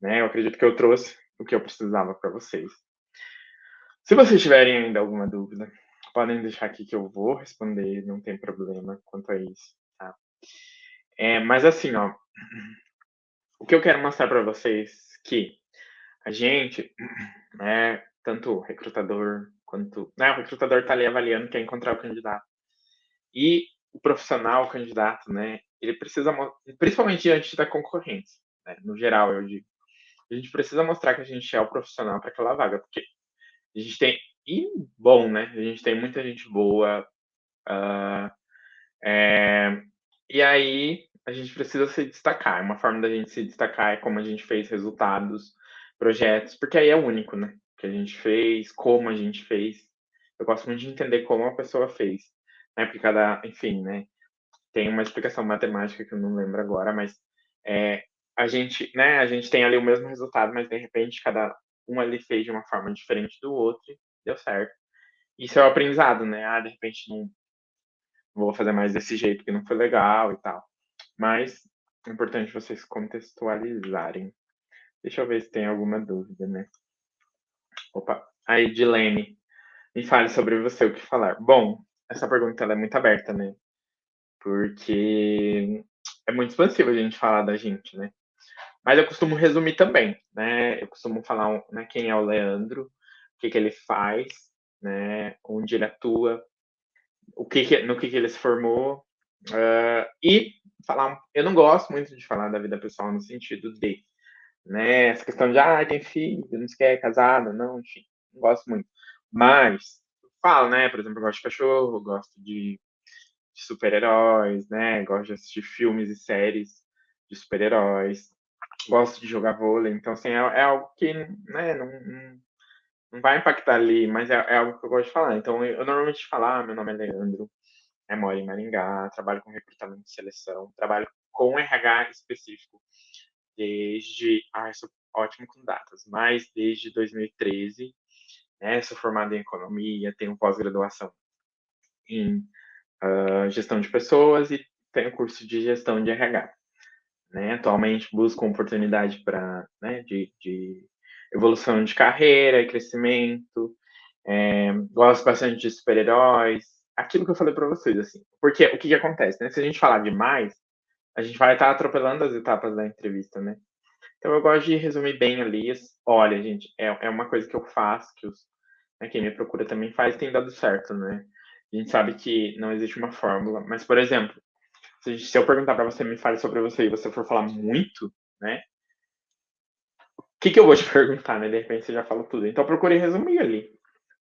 né? Eu acredito que eu trouxe o que eu precisava para vocês. Se vocês tiverem ainda alguma dúvida, podem deixar aqui que eu vou responder, não tem problema quanto a isso, tá? Mas assim, ó, o que eu quero mostrar para vocês que A gente, né, tanto o recrutador quanto, né, o recrutador está ali avaliando, quer encontrar o candidato. E o profissional, o candidato, né, ele precisa, principalmente diante da concorrência, né, no geral, eu digo, a gente precisa mostrar que a gente é o profissional para aquela vaga, porque a gente tem, e bom, né, a gente tem muita gente boa, é, e aí a gente precisa se destacar. Uma forma da gente se destacar é como a gente fez resultados, projetos, porque aí é único, né? O que a gente fez, como a gente fez. Eu gosto muito de entender como a pessoa fez, né? Porque cada, enfim, né? Tem uma explicação matemática que eu não lembro agora, mas é, a gente, né? A gente tem ali o mesmo resultado, mas de repente cada um ali fez de uma forma diferente do outro e deu certo. Isso é o aprendizado, né? Ah, de repente não vou fazer mais desse jeito que não foi legal e tal. Mas é importante vocês contextualizarem. Deixa eu ver se tem alguma dúvida, né? Opa, aí, Dilene, me fale sobre você, o que falar. Bom, essa pergunta ela é muito aberta, né? Porque é muito expansivo a gente falar da gente, né? Mas eu costumo resumir também, né? Eu costumo falar né, quem é o Leandro, o que, que ele faz, né? Onde ele atua, no que ele se formou, e falar. Eu não gosto muito de falar da vida pessoal no sentido de, né, essa questão de, tem filho, não se quer casado, não, enfim, não gosto muito. Mas, falo, né, por exemplo, eu gosto de cachorro, gosto de super-heróis, né, gosto de assistir filmes e séries de super-heróis, gosto de jogar vôlei, então, assim, é algo que, né, não vai impactar ali, mas é algo que eu gosto de falar. Então, eu normalmente falo, meu nome é Leandro, moro em Maringá, trabalho com recrutamento e seleção, trabalho com RH específico desde. Sou ótimo com datas, mas desde 2013, né? Sou formado em economia, tenho pós-graduação em gestão de pessoas e tenho curso de gestão de RH. Né? Atualmente busco oportunidade para né, de evolução de carreira e crescimento. Gosto bastante de super-heróis. Aquilo que eu falei para vocês, assim. Porque o que, que acontece, né? Se a gente falar demais, a gente vai estar atropelando as etapas da entrevista, né? Então eu gosto de resumir bem ali. Olha, gente, é uma coisa que eu faço, né, quem me procura também faz, tem dado certo, né? A gente sabe que não existe uma fórmula, mas, por exemplo, se eu perguntar para você, me fale sobre você, e você for falar muito, né? O que, que eu vou te perguntar, né? De repente você já falou tudo. Então procure resumir ali.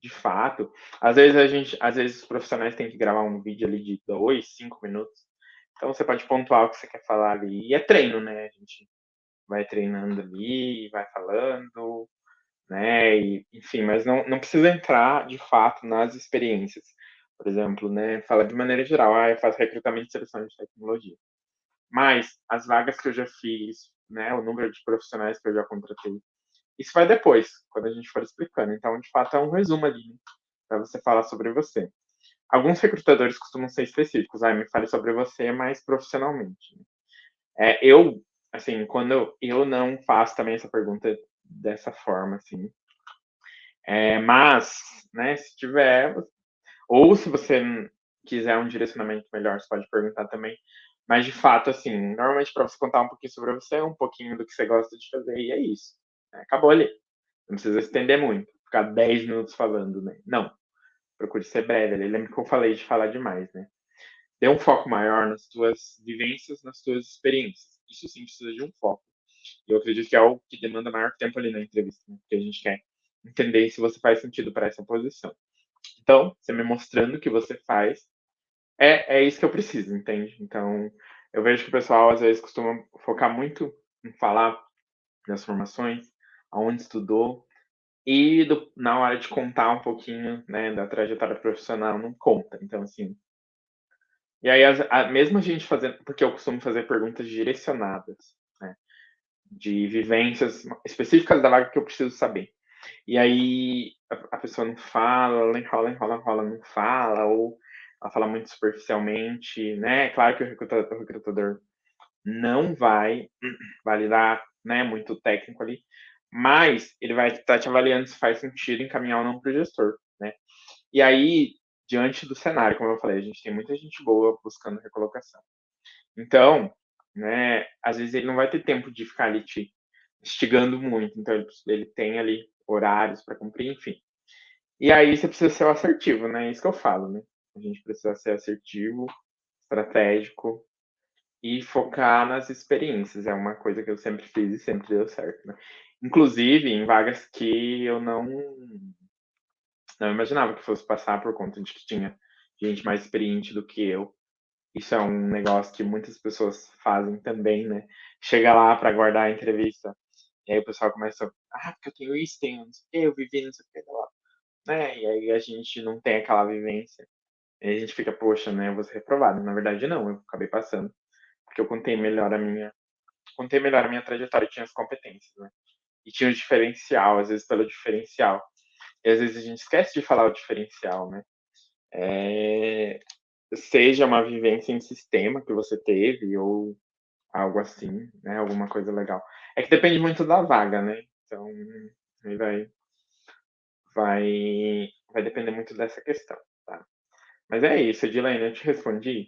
De fato, às vezes os profissionais têm que gravar um vídeo ali de 2, 5 minutos. Então você pode pontuar o que você quer falar ali. E é treino, né? A gente vai treinando ali, vai falando, né? E, enfim, mas não precisa entrar de fato nas experiências. Por exemplo, né? Fala de maneira geral, eu faço recrutamento e seleção de tecnologia. Mas as vagas que eu já fiz, né? O número de profissionais que eu já contratei, isso vai depois, quando a gente for explicando. Então, de fato, é um resumo ali, né, para você falar sobre você. Alguns recrutadores costumam ser específicos, me fale sobre você mais profissionalmente. Eu, assim, quando eu não faço também essa pergunta dessa forma, assim. Mas, né, se tiver, ou se você quiser um direcionamento melhor, você pode perguntar também. Mas, de fato, assim, normalmente para você contar um pouquinho sobre você, um pouquinho do que você gosta de fazer, e é isso. Acabou ali. Não precisa estender muito, ficar 10 minutos falando, né? Não. Procure ser breve. Lembra que eu falei de falar demais, né? Dê um foco maior nas tuas vivências, nas tuas experiências. Isso sim precisa de um foco. E eu acredito que é algo que demanda maior tempo ali na entrevista, né? Porque a gente quer entender se você faz sentido para essa posição. Então, você me mostrando o que você faz, é isso que eu preciso, entende? Então, eu vejo que o pessoal às vezes costuma focar muito em falar das formações, aonde estudou, e na hora de contar um pouquinho, né, da trajetória profissional, não conta. Então, assim. E aí, mesmo a gente fazendo. Porque eu costumo fazer perguntas direcionadas, né, de vivências específicas da vaga que eu preciso saber. E aí, a pessoa não fala, ela enrola, enrola, enrola, não fala, ou ela fala muito superficialmente, né? Claro que o recrutador não vai validar, né, muito técnico ali, mas ele vai estar te avaliando se faz sentido encaminhar ou não para o gestor, né? E aí, diante do cenário, como eu falei, a gente tem muita gente boa buscando recolocação. Então, né, às vezes ele não vai ter tempo de ficar ali te instigando muito, então ele tem ali horários para cumprir, enfim. E aí você precisa ser o assertivo, né? É isso que eu falo, né? A gente precisa ser assertivo, estratégico e focar nas experiências. É uma coisa que eu sempre fiz e sempre deu certo, né? Inclusive em vagas que eu não imaginava que fosse passar por conta de que tinha gente mais experiente do que eu. Isso é um negócio que muitas pessoas fazem também, né? Chega lá para guardar a entrevista, e aí o pessoal começa, porque eu tenho isso, tenho não sei o quê, eu vivi não sei o que lá, né? E aí a gente não tem aquela vivência. E aí a gente fica, poxa, né, eu vou ser reprovado. Na verdade, não, eu acabei passando, porque eu contei melhor a minha trajetória e tinha as competências, né? E tinha o diferencial, às vezes pelo diferencial. E às vezes a gente esquece de falar o diferencial, né? É, seja uma vivência em sistema que você teve ou algo assim, né? Alguma coisa legal. É que depende muito da vaga, né? Então, aí vai depender muito dessa questão, tá? Mas é isso, Edilene, eu te respondi.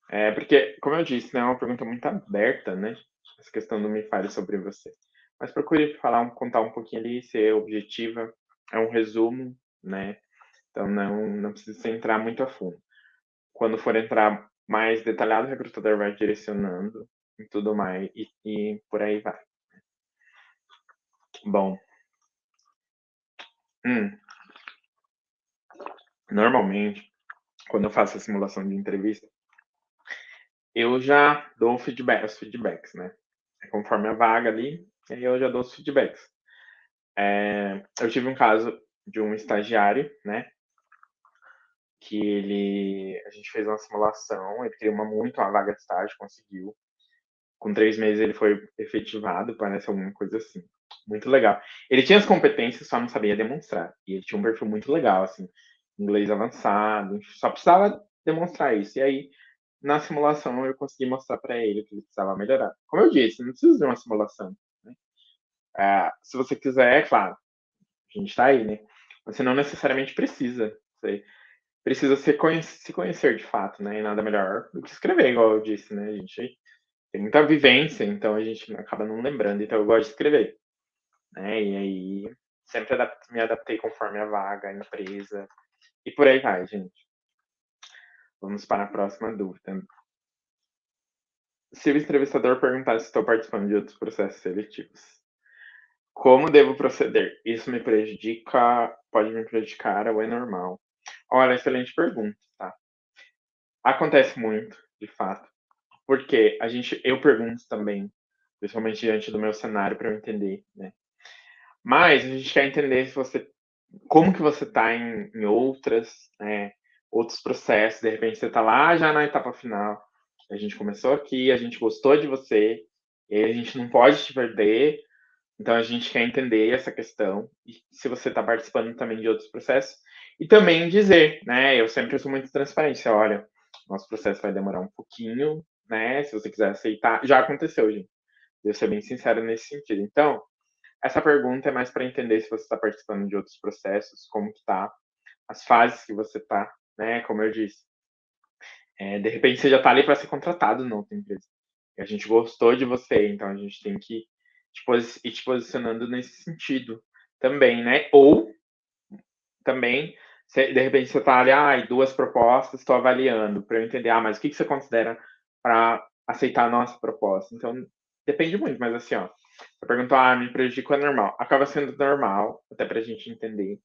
É porque, como eu disse, né, é uma pergunta muito aberta, né? Essa questão do me fale sobre você. Mas procure contar um pouquinho ali, ser objetiva. É um resumo, né? Então não precisa entrar muito a fundo. Quando for entrar mais detalhado, o recrutador vai direcionando e tudo mais, e por aí vai. Bom, hum, normalmente, quando eu faço a simulação de entrevista, eu já dou os feedbacks, né? Conforme a vaga ali, aí eu já dou os feedbacks. Eu tive um caso de um estagiário, né? A gente fez uma simulação, ele queria muito uma vaga de estágio, conseguiu. Com 3 meses ele foi efetivado, parece alguma coisa assim. Muito legal. Ele tinha as competências, só não sabia demonstrar. E ele tinha um perfil muito legal, assim, inglês avançado, só precisava demonstrar isso. E aí, na simulação, eu consegui mostrar para ele que ele precisava melhorar. Como eu disse, não precisa de uma simulação. Né? Se você quiser, é claro, a gente está aí, né? Você não necessariamente precisa. Você precisa se conhecer de fato, né? E nada melhor do que escrever, igual eu disse, né? A gente tem muita vivência, então a gente acaba não lembrando. Então eu gosto de escrever, né? E aí sempre me adaptei conforme a vaga, a empresa e por aí vai, gente. Vamos para a próxima dúvida. Se o entrevistador perguntar se estou participando de outros processos seletivos, como devo proceder? Isso me prejudica, pode me prejudicar ou é normal? Olha, excelente pergunta, tá? Acontece muito, de fato, porque eu pergunto também, principalmente diante do meu cenário para eu entender, né? Mas a gente quer entender se você, como que você está em outras, né, outros processos. De repente você está lá já na etapa final. A gente começou aqui, a gente gostou de você, e a gente não pode te perder. Então a gente quer entender essa questão e se você está participando também de outros processos e também dizer, né? Eu sempre sou muito transparente. Olha, nosso processo vai demorar um pouquinho, né? Se você quiser aceitar, já aconteceu, gente. Eu ser bem sincero nesse sentido. Então, essa pergunta é mais para entender se você está participando de outros processos, como que tá, as fases que você tá, né? Como eu disse, de repente você já está ali para ser contratado na outra empresa. E a gente gostou de você, então a gente tem que ir te posicionando nesse sentido também, né? Ou também, de repente você está ali, duas propostas, estou avaliando, para eu entender, mas o que você considera para aceitar a nossa proposta? Então, depende muito, mas assim, ó, você perguntou, me prejudica, é normal. Acaba sendo normal, até para a gente entender.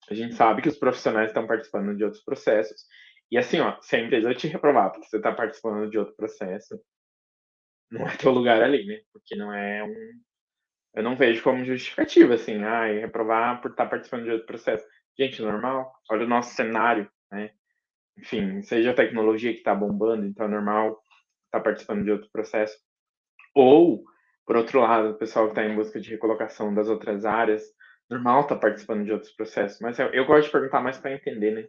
A gente sabe que os profissionais estão participando de outros processos. E assim, ó, se a empresa te reprovar porque você está participando de outro processo, não é teu lugar ali, né? Porque não é um. Eu não vejo como justificativa, assim, reprovar por estar participando de outro processo. Gente, normal. Olha o nosso cenário, né? Enfim, seja a tecnologia que está bombando, então é normal estar participando de outro processo. Ou, por outro lado, o pessoal que está em busca de recolocação das outras áreas, normal estar participando de outros processos. Mas eu gosto de perguntar mais para entender, né?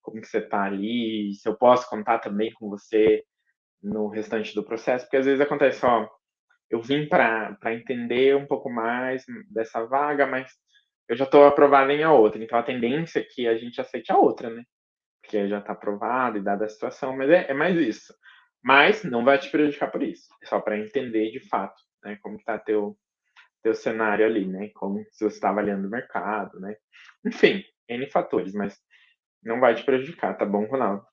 Como que você está ali, se eu posso contar também com você no restante do processo, porque às vezes acontece, ó, eu vim para entender um pouco mais dessa vaga, mas eu já estou aprovado em a outra, então a tendência é que a gente aceite a outra, né? Porque já está aprovado e dada a situação, mas é mais isso. Mas não vai te prejudicar por isso, é só para entender de fato, né, como está teu cenário ali, né? Como se você está avaliando o mercado, né? Enfim, N fatores, mas não vai te prejudicar, tá bom, Ronaldo?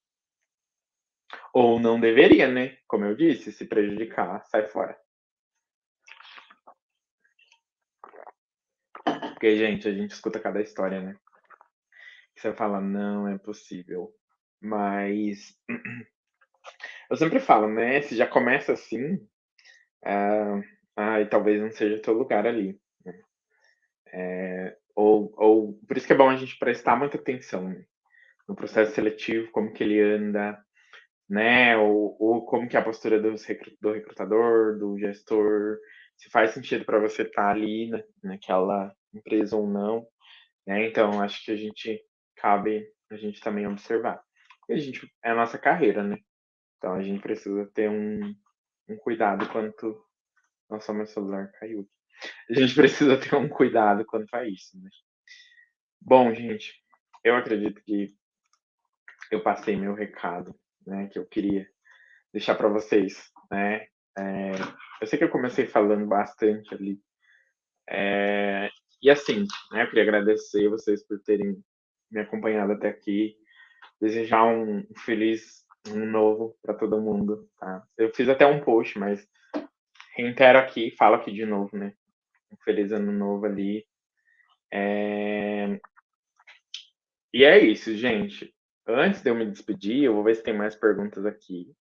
Ou não deveria, né? Como eu disse, se prejudicar, sai fora. Porque, gente, a gente escuta cada história, né? Você fala, não é possível. Mas eu sempre falo, né? Se já começa assim, talvez não seja teu lugar ali. Ou por isso que é bom a gente prestar muita atenção, né, no processo seletivo, como que ele anda, né? Ou como que é a postura do recrutador, do gestor, se faz sentido para você estar ali naquela empresa ou não, né? Então acho que cabe a gente também observar. E é a nossa carreira, né? Então a gente precisa ter um cuidado quanto. Nossa, meu celular caiu. A gente precisa ter um cuidado quanto a isso, né? Bom, gente, eu acredito que eu passei meu recado, né, que eu queria deixar para vocês, né? É, eu sei que eu comecei falando bastante ali, e assim, né, eu queria agradecer vocês por terem me acompanhado até aqui, desejar um feliz ano novo para todo mundo, tá? Eu fiz até um post, mas reitero aqui, falo aqui de novo, né? Um feliz ano novo ali. E é isso, gente. Antes de eu me despedir, eu vou ver se tem mais perguntas aqui.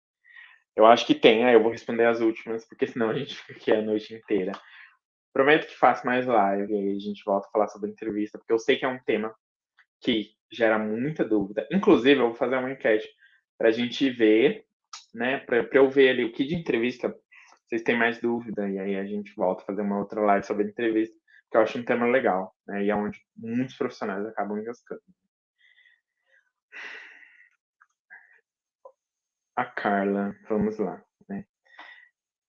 Eu acho que tem, aí eu vou responder as últimas, porque senão a gente fica aqui a noite inteira. Prometo que faço mais live, e aí a gente volta a falar sobre entrevista, porque eu sei que é um tema que gera muita dúvida. Inclusive, eu vou fazer uma enquete para a gente ver, né, para eu ver ali o que de entrevista vocês têm mais dúvida, e aí a gente volta a fazer uma outra live sobre entrevista, que eu acho um tema legal, né, e é onde muitos profissionais acabam engascando. A Carla, vamos lá, né?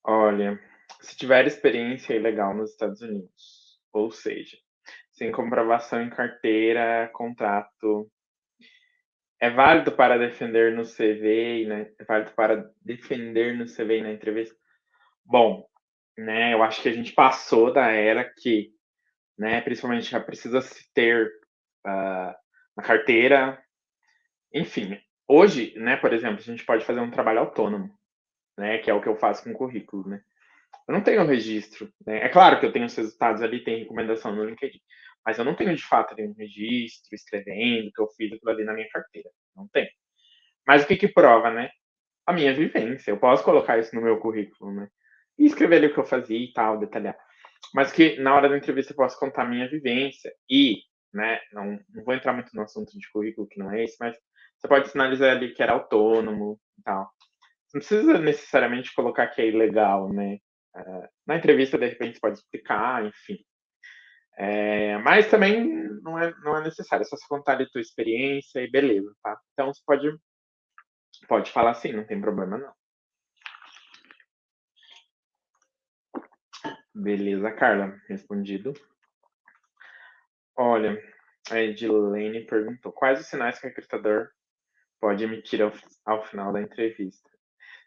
Olha, se tiver experiência ilegal nos Estados Unidos, ou seja, sem comprovação em carteira, contrato, é válido para defender no CV, né? É válido para defender no CV e na entrevista? Bom, né? Eu acho que a gente passou da era que, né? Principalmente já precisa se ter na carteira, enfim. Hoje, né? Por exemplo, a gente pode fazer um trabalho autônomo, né? Que é o que eu faço com o currículo, né? Eu não tenho registro, né? É claro que eu tenho os resultados ali, tem recomendação no LinkedIn, mas eu não tenho de fato ali um registro, escrevendo que eu fiz aquilo ali na minha carteira. Não tem. Mas o que que prova, né? A minha vivência. Eu posso colocar isso no meu currículo, né? E escrever ali o que eu fazia e tal, detalhar. Mas que na hora da entrevista eu posso contar a minha vivência e, né? Não vou entrar muito no assunto de currículo, que não é esse, mas você pode sinalizar ali que era autônomo e tal. Não precisa necessariamente colocar que é ilegal, né? Na entrevista, de repente, você pode explicar, enfim. Mas também não é necessário, é só você contar ali a tua experiência e beleza, tá? Então você pode falar assim, não tem problema não. Beleza, Carla, respondido. Olha, a Edilene perguntou: quais os sinais que o recrutador pode emitir ao final da entrevista?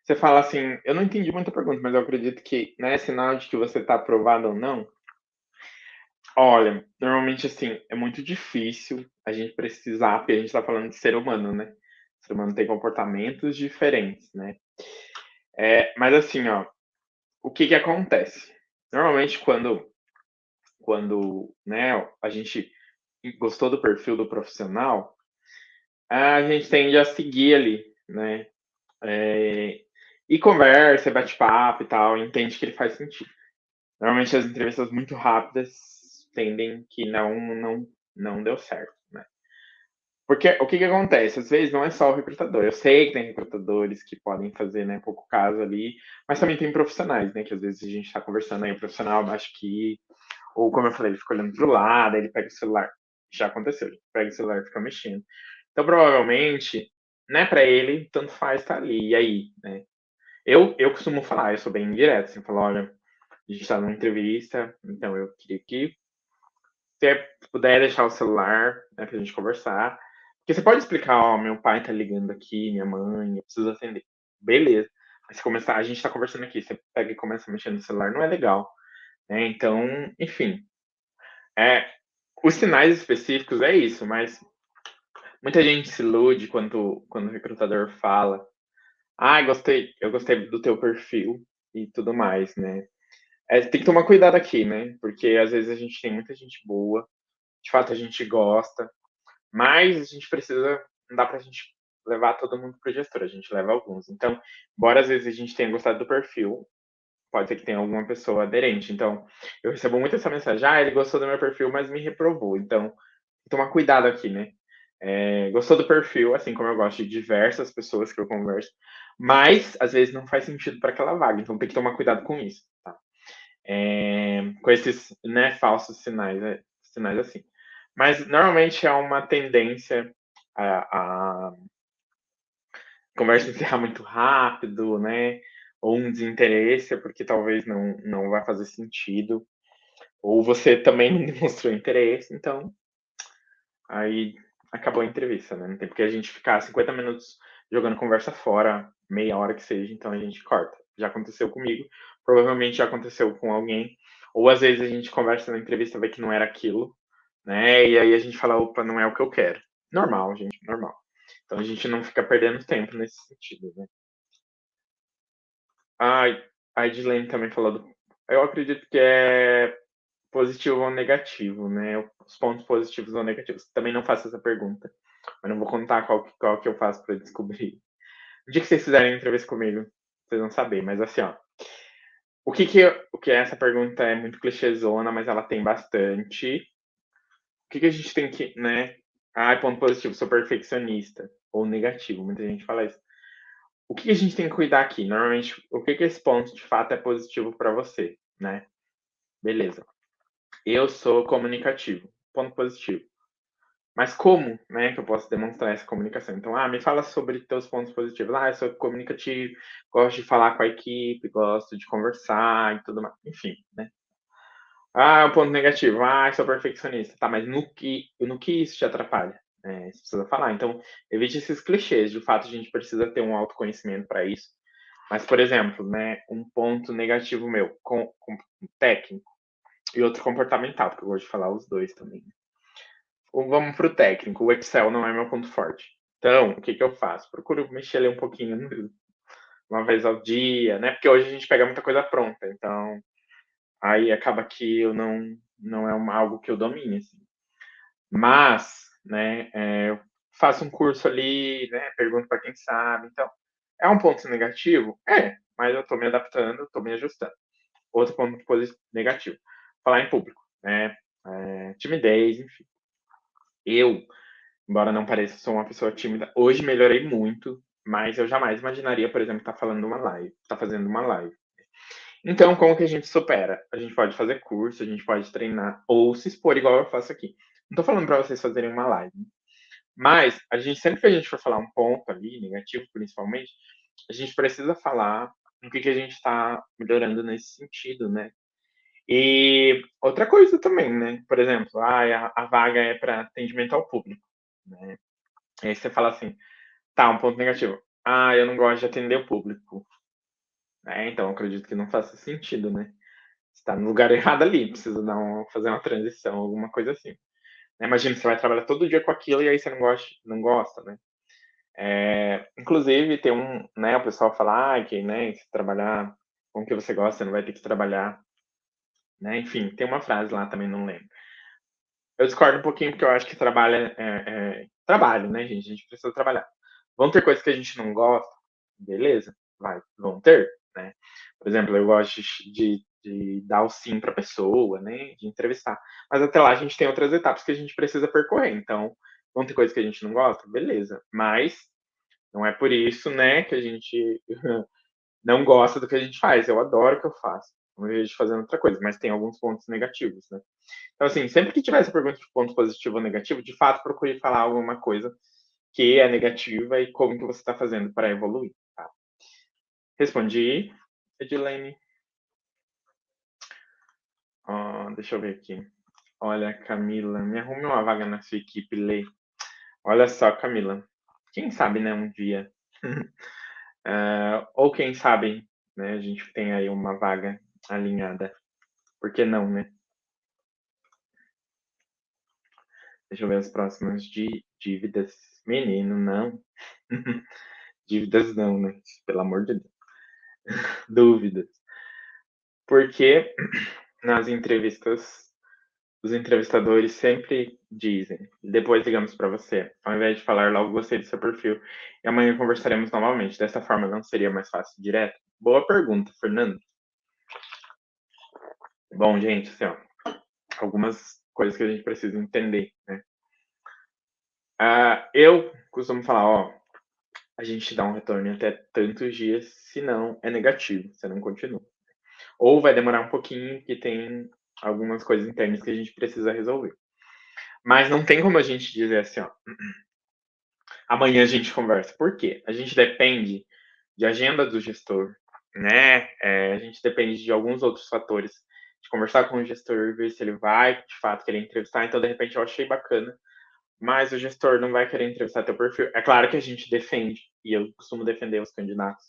Você fala assim, eu não entendi muita pergunta, mas eu acredito que, né, sinal de que você está aprovado ou não. Olha, normalmente assim, é muito difícil a gente precisar, porque a gente está falando de ser humano, né? O ser humano tem comportamentos diferentes, né? Mas assim, ó, o que que acontece? Normalmente quando, né, a gente gostou do perfil do profissional, a gente tende a seguir ali, né? E conversa, bate papo e tal, entende que ele faz sentido. Normalmente as entrevistas muito rápidas tendem que não deu certo, né? Porque o que que acontece? Às vezes não é só o recrutador. Eu sei que tem recrutadores que podem fazer, né, pouco caso ali, mas também tem profissionais, né, que às vezes a gente está conversando aí, o profissional acho que, ou como eu falei, ele fica olhando pro lado, aí ele pega o celular. Já aconteceu, ele pega o celular e fica mexendo. Então, provavelmente, né, para ele, tanto faz estar ali. E aí, né? Eu costumo falar, eu sou bem direto, assim, eu falo, olha, a gente está numa entrevista, então eu queria que você puder deixar o celular, né, pra gente conversar. Porque você pode explicar, ó, meu pai tá ligando aqui, minha mãe, eu preciso atender. Beleza. Mas se começar, a gente tá conversando aqui, você pega e começa a mexer no celular, não é legal. né? Então, enfim, é, os sinais específicos é isso, mas muita gente se ilude quando o recrutador fala: "Ah, eu gostei do teu perfil", e tudo mais, né. Tem que tomar cuidado aqui, né, porque às vezes a gente tem muita gente boa, de fato a gente gosta, mas a gente precisa não dá pra gente levar todo mundo para o gestor, a gente leva alguns. Então, embora às vezes a gente tenha gostado do perfil, pode ser que tenha alguma pessoa aderente. Então, eu recebo muito essa mensagem: "Ah, ele gostou do meu perfil, mas me reprovou". Então, tomar cuidado aqui, né. Gostou do perfil, assim como eu gosto de diversas pessoas que eu converso, mas às vezes não faz sentido para aquela vaga, então tem que tomar cuidado com isso, tá. Com esses, né, falsos sinais, sinais assim. Mas normalmente é uma tendência a conversa encerrar muito rápido, né, ou um desinteresse, porque talvez não vai fazer sentido, ou você também não demonstrou interesse, então aí acabou a entrevista, né, não tem porque a gente ficar 50 minutos jogando conversa fora, meia hora que seja, então a gente corta. Já aconteceu comigo, provavelmente já aconteceu com alguém, ou às vezes a gente conversa na entrevista, vê que não era aquilo, né, e aí a gente fala: "Opa, não é o que eu quero". Normal, gente, normal. Então a gente não fica perdendo tempo nesse sentido, né. Ai, a Edilene também falou eu acredito que é positivo ou negativo, né, os pontos positivos ou negativos. Também não faço essa pergunta, mas não vou contar qual que eu faço para descobrir. O dia que vocês fizerem entrevista comigo, vocês vão saber, mas assim, ó, o que essa pergunta é muito clichêzona, mas ela tem bastante. O que que a gente tem que, né, ponto positivo, sou perfeccionista, ou negativo, muita gente fala isso. O que que a gente tem que cuidar aqui? Normalmente, o que que esse ponto de fato é positivo para você, né? Beleza. Eu sou comunicativo, ponto positivo. Mas como, né, que eu posso demonstrar essa comunicação? Então, me fala sobre teus pontos positivos. Eu sou comunicativo, gosto de falar com a equipe, gosto de conversar e tudo mais. Enfim, né? Um ponto negativo. Sou perfeccionista. Tá, mas no que isso te atrapalha? Você precisa falar. Então, evite esses clichês. De fato, a gente precisa ter um autoconhecimento para isso. Mas, por exemplo, né, um ponto negativo meu, com técnico, e outro comportamental, porque eu gosto de falar os dois também. Ou vamos para o técnico, o Excel não é meu ponto forte. Então, o que que eu faço? Procuro mexer ali um pouquinho, uma vez ao dia, né? Porque hoje a gente pega muita coisa pronta, então aí acaba que eu não é algo que eu domine, assim. Mas, né, eu faço um curso ali, né? Pergunto para quem sabe. Então, é um ponto negativo? É, mas eu estou me adaptando, estou me ajustando. Outro ponto negativo, falar em público, né? Timidez, enfim. Eu Embora não pareça, sou uma pessoa tímida. Hoje melhorei muito, mas eu jamais imaginaria, por exemplo, estar fazendo uma live. Então, como que a gente supera? A gente pode fazer curso, a gente pode treinar ou se expor igual eu faço aqui. Não tô falando para vocês fazerem uma live, mas sempre que a gente for falar um ponto ali, negativo principalmente, a gente precisa falar no que a gente está melhorando nesse sentido, né? E outra coisa também, né? Por exemplo, a vaga é para atendimento ao público, né? Aí você fala assim, tá, um ponto negativo. Eu não gosto de atender o público. Então acredito que não faça sentido, né? Você tá no lugar errado ali, precisa fazer uma transição, alguma coisa assim. Imagina, você vai trabalhar todo dia com aquilo e aí você não gosta, né? Inclusive, tem né, o pessoal fala, que, né, se trabalhar com o que você gosta, você não vai ter que trabalhar, né? Enfim, tem uma frase lá também, não lembro. Eu discordo um pouquinho porque eu acho que trabalho, né, gente? A gente precisa trabalhar. Vão ter coisas que a gente não gosta, beleza, vão ter, né? Por exemplo, eu gosto de dar o sim para a pessoa, né, de entrevistar. Mas até lá a gente tem outras etapas que a gente precisa percorrer. Então, vão ter coisas que a gente não gosta, beleza. Mas não é por isso, né, que a gente não gosta do que a gente faz. Eu adoro o que eu faço. Eu vejo fazendo outra coisa, mas tem alguns pontos negativos, né? Então, assim, sempre que tiver essa pergunta de ponto positivo ou negativo, de fato, procure falar alguma coisa que é negativa e como que você está fazendo para evoluir, tá? Respondi, Edilene. Deixa eu ver aqui. Olha, Camila, me arrume uma vaga na sua equipe, Lê. Olha só, Camila. Quem sabe, né, um dia. Ou quem sabe, né, a gente tem aí uma vaga alinhada. Por que não, né? Deixa eu ver as próximas de dívidas. Menino, não. Dívidas não, né? Pelo amor de Deus. Dúvidas. Porque nas entrevistas, os entrevistadores sempre dizem, depois ligamos para você, ao invés de falar logo gostei do seu perfil, e amanhã conversaremos novamente. Dessa forma não seria mais fácil direto? Boa pergunta, Fernando. Bom, gente, assim, ó, algumas coisas que a gente precisa entender, né? Eu costumo falar, ó, a gente dá um retorno em até tantos dias, se não é negativo, você não continua. Ou vai demorar um pouquinho, que tem algumas coisas internas que a gente precisa resolver. Mas não tem como a gente dizer assim, ó, amanhã a gente conversa. Por quê? A gente depende de agenda do gestor, né? A gente depende de alguns outros fatores, de conversar com o gestor, ver se ele vai, de fato, querer entrevistar. Então, de repente, eu achei bacana, mas o gestor não vai querer entrevistar teu perfil. É claro que a gente defende, e eu costumo defender os candidatos.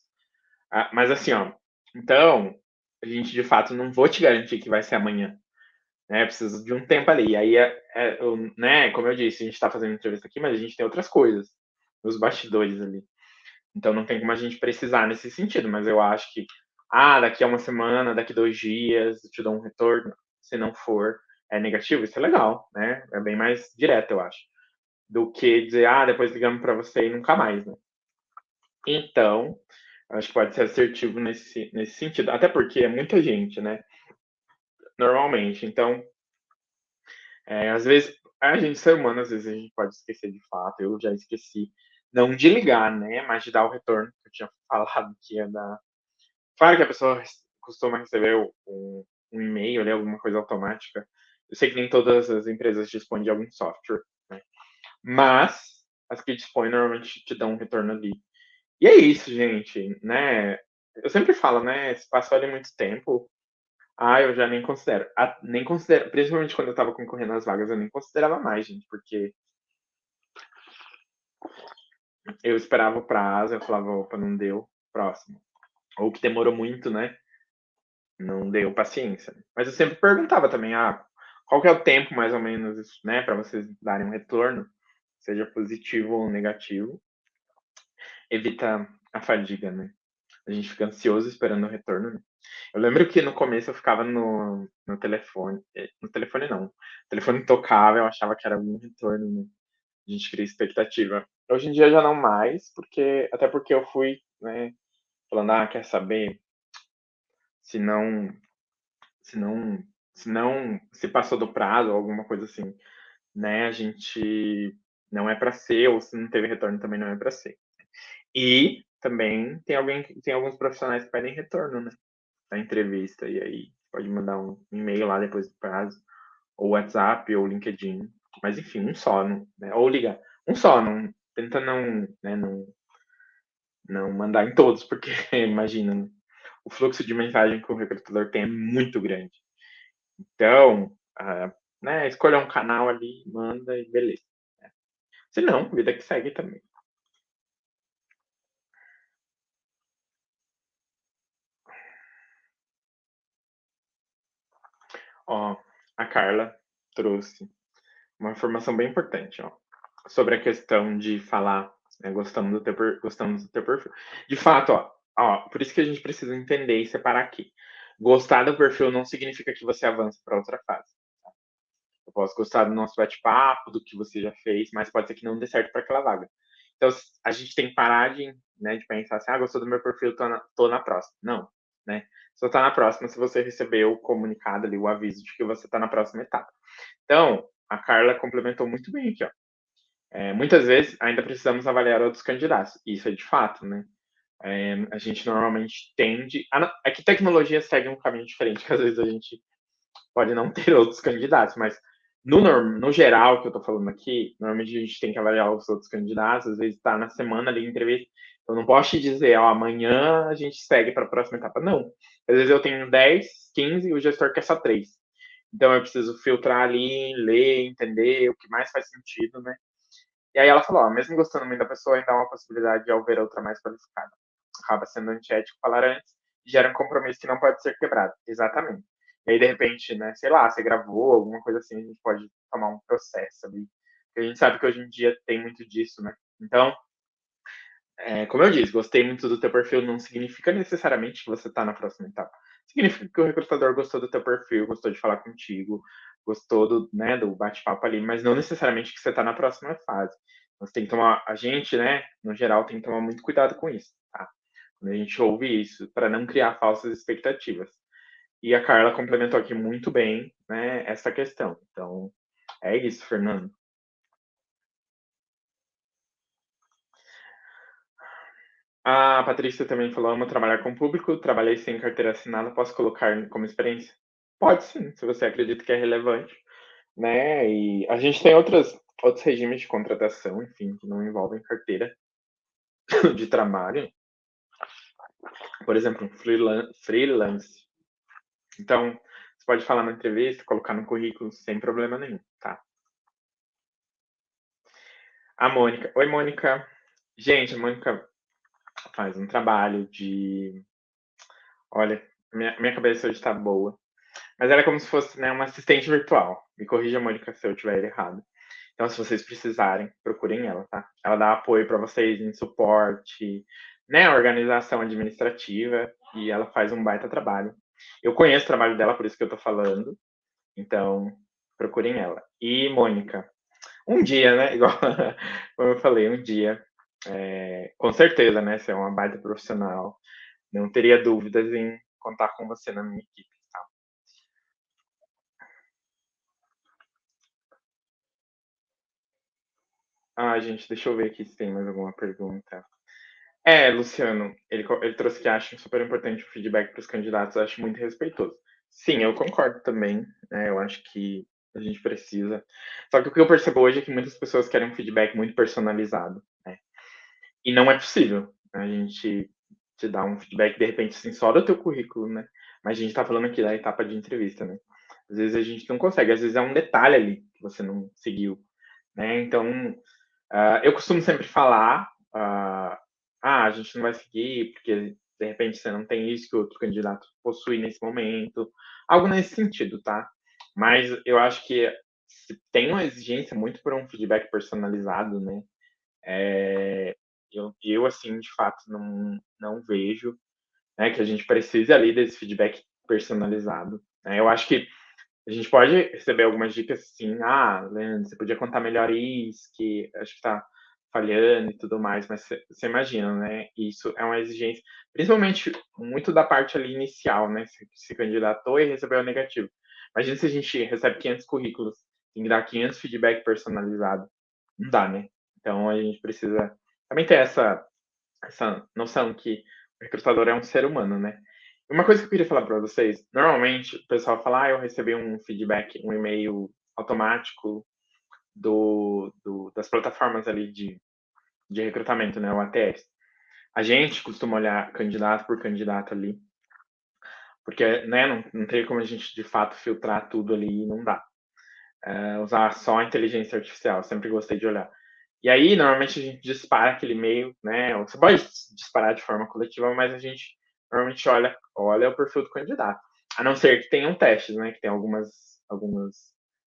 Mas assim, ó, então, a gente, de fato, não vou te garantir que vai ser amanhã, né? Precisa de um tempo ali. E aí, né, como eu disse, a gente está fazendo entrevista aqui, mas a gente tem outras coisas, os bastidores ali. Então não tem como a gente precisar nesse sentido, mas eu acho que, daqui a uma semana, daqui 2 dias, eu te dou um retorno. Se não for negativo, isso é legal, né? É bem mais direto, eu acho, do que dizer, depois ligamos para você e nunca mais, né? Então, eu acho que pode ser assertivo nesse sentido. Até porque é muita gente, né? Normalmente. Então, às vezes, a gente, ser humano, às vezes a gente pode esquecer de fato. Eu já esqueci, não de ligar, né? Mas de dar o retorno que eu tinha falado que ia dar. Claro que a pessoa costuma receber um e-mail ali, alguma coisa automática. Eu sei que nem todas as empresas dispõem de algum software, né? Mas as que dispõem normalmente te dão um retorno ali. E é isso, gente, né? Eu sempre falo, né? Se passou ali muito tempo, eu já nem considero. Nem considero, principalmente quando eu tava concorrendo às vagas, eu nem considerava mais, gente, porque eu esperava o prazo, eu falava, opa, não deu, próximo. Ou que demorou muito, né? Não deu paciência. Mas eu sempre perguntava também, qual que é o tempo mais ou menos, né, para vocês darem um retorno, seja positivo ou negativo. Evita a fadiga, né? A gente fica ansioso esperando o retorno, né? Eu lembro que no começo eu ficava no telefone. No telefone não. O telefone tocava, eu achava que era algum retorno, né? A gente cria expectativa. Hoje em dia já não mais, até porque eu fui, né, falando, quer saber? Se não, se não, se passou do prazo ou alguma coisa assim, né? A gente não é para ser, ou se não teve retorno também não é para ser. E também tem alguns profissionais que pedem retorno, né? Da entrevista, e aí pode mandar um e-mail lá depois do prazo, ou WhatsApp, ou LinkedIn, mas enfim, um só, né? Ou ligar, um só, não, tenta não, né, não mandar em todos, porque imagina, né? O fluxo de mensagem que o recrutador tem é muito grande. Então, né, escolha um canal ali, manda e beleza. Né? Se não, vida que segue também. Ó, a Carla trouxe uma informação bem importante, ó, sobre a questão de falar, né, gostamos do teu perfil. De fato, por isso que a gente precisa entender e separar aqui. Gostar do perfil não significa que você avança para outra fase. Tá? Eu posso gostar do nosso bate-papo, do que você já fez, mas pode ser que não dê certo para aquela vaga. Então, a gente tem que parar de pensar assim, gostou do meu perfil, tô na próxima. Não, né? Só tá na próxima se você recebeu o comunicado ali, o aviso de que você tá na próxima etapa. Então, a Carla complementou muito bem aqui, ó. Muitas vezes ainda precisamos avaliar outros candidatos. Isso é de fato, né? A gente normalmente tende. É que tecnologia segue um caminho diferente, que às vezes a gente pode não ter outros candidatos, mas no geral que eu estou falando aqui, normalmente a gente tem que avaliar os outros candidatos, às vezes está na semana ali entrevista, eu não posso te dizer, amanhã a gente segue para a próxima etapa. Não. Às vezes eu tenho 10, 15 e o gestor quer só 3. Então eu preciso filtrar ali, ler, entender o que mais faz sentido, né? E aí ela falou, mesmo gostando muito da pessoa, ainda há uma possibilidade de haver outra mais qualificada. Acaba sendo antiético falar antes e gera um compromisso que não pode ser quebrado. Exatamente. E aí, de repente, né, sei lá, você gravou alguma coisa assim, a gente pode tomar um processo ali. Porque a gente sabe que hoje em dia tem muito disso, né? Então, como eu disse, gostei muito do teu perfil não significa necessariamente que você está na próxima etapa. Significa que o recrutador gostou do teu perfil, gostou de falar contigo, gostou do, né, do bate-papo ali, mas não necessariamente que você está na próxima fase. Você tem que tomar, a gente, né, no geral, tem que tomar muito cuidado com isso, tá? Quando a gente ouve isso, para não criar falsas expectativas. E a Carla complementou aqui muito bem, né, essa questão. Então, é isso, Fernando. A Patrícia também falou: amo trabalhar com o público, trabalhei sem carteira assinada, posso colocar como experiência? Pode sim, se você acredita que é relevante, né? E a gente tem outros regimes de contratação, enfim, que não envolvem carteira de trabalho, por exemplo, freelance. Então, você pode falar na entrevista, colocar no currículo sem problema nenhum, tá? A Mônica. Oi, Mônica. Gente, a Mônica faz um trabalho de. Olha, minha cabeça hoje tá boa. Mas ela é como se fosse, né, uma assistente virtual. Me corrija, Mônica, se eu estiver errado. Então, se vocês precisarem, procurem ela, tá? Ela dá apoio para vocês em suporte, né, organização administrativa, e ela faz um baita trabalho. Eu conheço o trabalho dela, por isso que eu tô falando. Então, procurem ela. E, Mônica, um dia, né, igual como eu falei, um dia, com certeza, né, você é uma baita profissional. Não teria dúvidas em contar com você na minha equipe. Ah, gente, deixa eu ver aqui se tem mais alguma pergunta. Luciano, ele trouxe que acha super importante o feedback para os candidatos, eu acho muito respeitoso. Sim, eu concordo também, né, eu acho que a gente precisa. Só que o que eu percebo hoje é que muitas pessoas querem um feedback muito personalizado, né? E não é possível a gente te dar um feedback, de repente, assim, só do teu currículo, né? Mas a gente está falando aqui da etapa de entrevista, né? Às vezes a gente não consegue, às vezes é um detalhe ali que você não seguiu, né? Então, eu costumo sempre falar, a gente não vai seguir porque de repente você não tem isso que o outro candidato possui nesse momento, algo nesse sentido, tá? Mas eu acho que se tem uma exigência muito por um feedback personalizado, né? Eu assim, de fato, não vejo, né, que a gente precise ali desse feedback personalizado, né? Eu acho que a gente pode receber algumas dicas assim, Leandro, você podia contar melhor isso, que acho que tá falhando e tudo mais, mas você imagina, né? Isso é uma exigência, principalmente muito da parte ali inicial, né? Se candidatou e recebeu negativo. Imagina se a gente recebe 500 currículos, tem que dar 500 feedback personalizado. Não dá, né? Então a gente precisa também ter essa noção que o recrutador é um ser humano, né? Uma coisa que eu queria falar para vocês, normalmente o pessoal fala, eu recebi um feedback, um e-mail automático das plataformas ali de recrutamento, né, o ATS. A gente costuma olhar candidato por candidato ali, porque, né, não tem como a gente de fato filtrar tudo ali, não dá. Usar só a inteligência artificial, eu sempre gostei de olhar. E aí, normalmente, a gente dispara aquele e-mail, né? Você pode disparar de forma coletiva, mas a gente normalmente olha o perfil do candidato. A não ser que tenham testes, né? Que tem algumas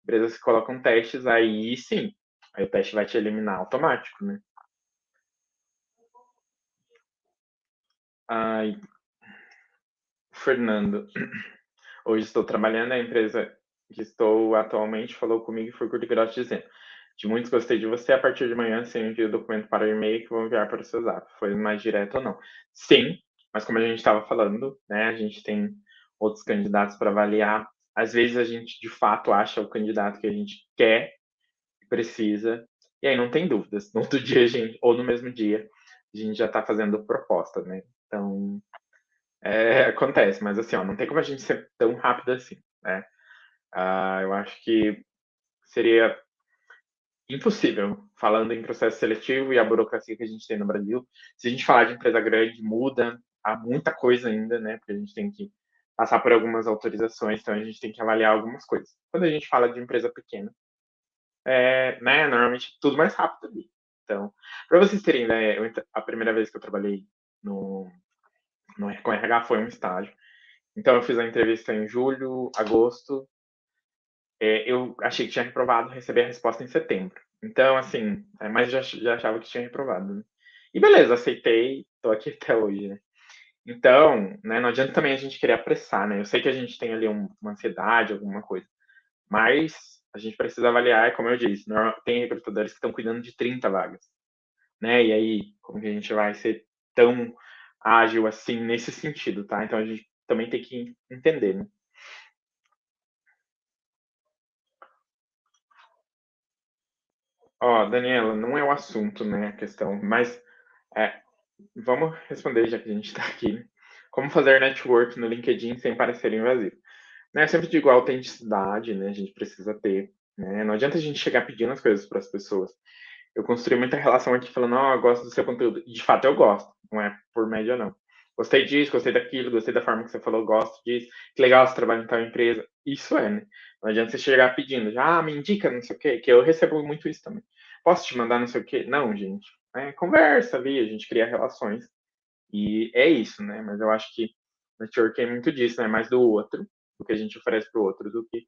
empresas que colocam testes, aí sim. Aí o teste vai te eliminar automático, né? Ai, Fernando, hoje estou trabalhando na empresa que estou atualmente, falou comigo e foi curto e grosso dizendo. De muitos gostei de você, a partir de manhã você envia o documento para o e-mail que vou enviar para o seu zap. Foi mais direto ou não? Sim, mas como a gente estava falando, né, a gente tem outros candidatos para avaliar. Às vezes a gente de fato acha o candidato que a gente quer e precisa, e aí não tem dúvidas. No outro dia, ou no mesmo dia, a gente já está fazendo proposta, né? Então, acontece, mas assim, ó, não tem como a gente ser tão rápido assim, né? Eu acho que seria impossível, falando em processo seletivo e a burocracia que a gente tem no Brasil. Se a gente falar de empresa grande, muda, há muita coisa ainda, né? Porque a gente tem que passar por algumas autorizações, então a gente tem que avaliar algumas coisas. Quando a gente fala de empresa pequena, né, normalmente tudo mais rápido ali. Então, para vocês terem ideia, a primeira vez que eu trabalhei no, com RH foi um estágio. Então, eu fiz a entrevista em julho, agosto. Eu achei que tinha reprovado, recebi a resposta em setembro. Então, assim, mas já achava que tinha reprovado, né? E beleza, aceitei, tô aqui até hoje, né? Então, né, não adianta também a gente querer apressar, né? Eu sei que a gente tem ali uma ansiedade, alguma coisa, mas a gente precisa avaliar, como eu disse, tem recrutadores que estão cuidando de 30 vagas, né? E aí, como que a gente vai ser tão ágil assim nesse sentido, tá? Então a gente também tem que entender, né? Ó, Daniela, não é o assunto, né, a questão, mas é, vamos responder já que a gente está aqui, né? Como fazer network no LinkedIn sem parecer invasivo? Né, eu sempre digo a autenticidade, né? A gente precisa ter, né? Não adianta a gente chegar pedindo as coisas para as pessoas. Eu construí muita relação aqui falando, ó, eu gosto do seu conteúdo. E de fato eu gosto, não é por média, não. Gostei disso, gostei daquilo, gostei da forma que você falou, gosto disso. Que legal você trabalha em tal empresa. Isso é, né? Não adianta você chegar pedindo, já, me indica não sei o quê, que eu recebo muito isso também. Posso te mandar não sei o quê? Não, gente. Conversa ali, a gente cria relações. E é isso, né? Mas eu acho que network é muito disso, né? Mais do outro, do que a gente oferece para o outro, do que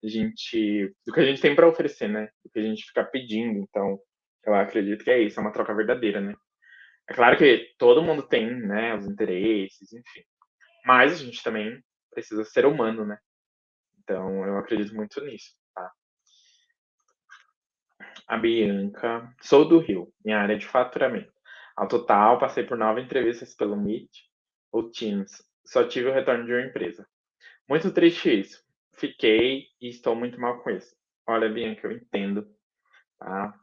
a gente tem para oferecer, né? Do que a gente fica pedindo. Então, eu acredito que é isso, é uma troca verdadeira, né? É claro que todo mundo tem, né, os interesses, enfim. Mas a gente também precisa ser humano, né? Então, eu acredito muito nisso, tá? A Bianca, sou do Rio, minha área é de faturamento. Ao total, passei por 9 entrevistas pelo Meet ou Teams. Só tive o retorno de uma empresa. Muito triste isso. Fiquei e estou muito mal com isso. Olha, Bianca, eu entendo, tá?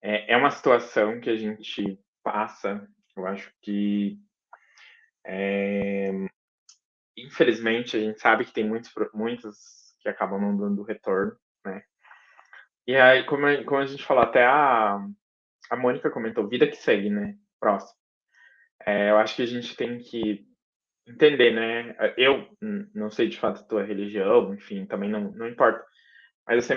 É uma situação que a gente passa, eu acho que, infelizmente, a gente sabe que tem muitos que acabam não dando retorno, né? E aí, como a gente falou, até a Mônica comentou, vida que segue, né? Próximo. Eu acho que a gente tem que entender, né? Eu não sei de fato a tua religião, enfim, também não importa. Mas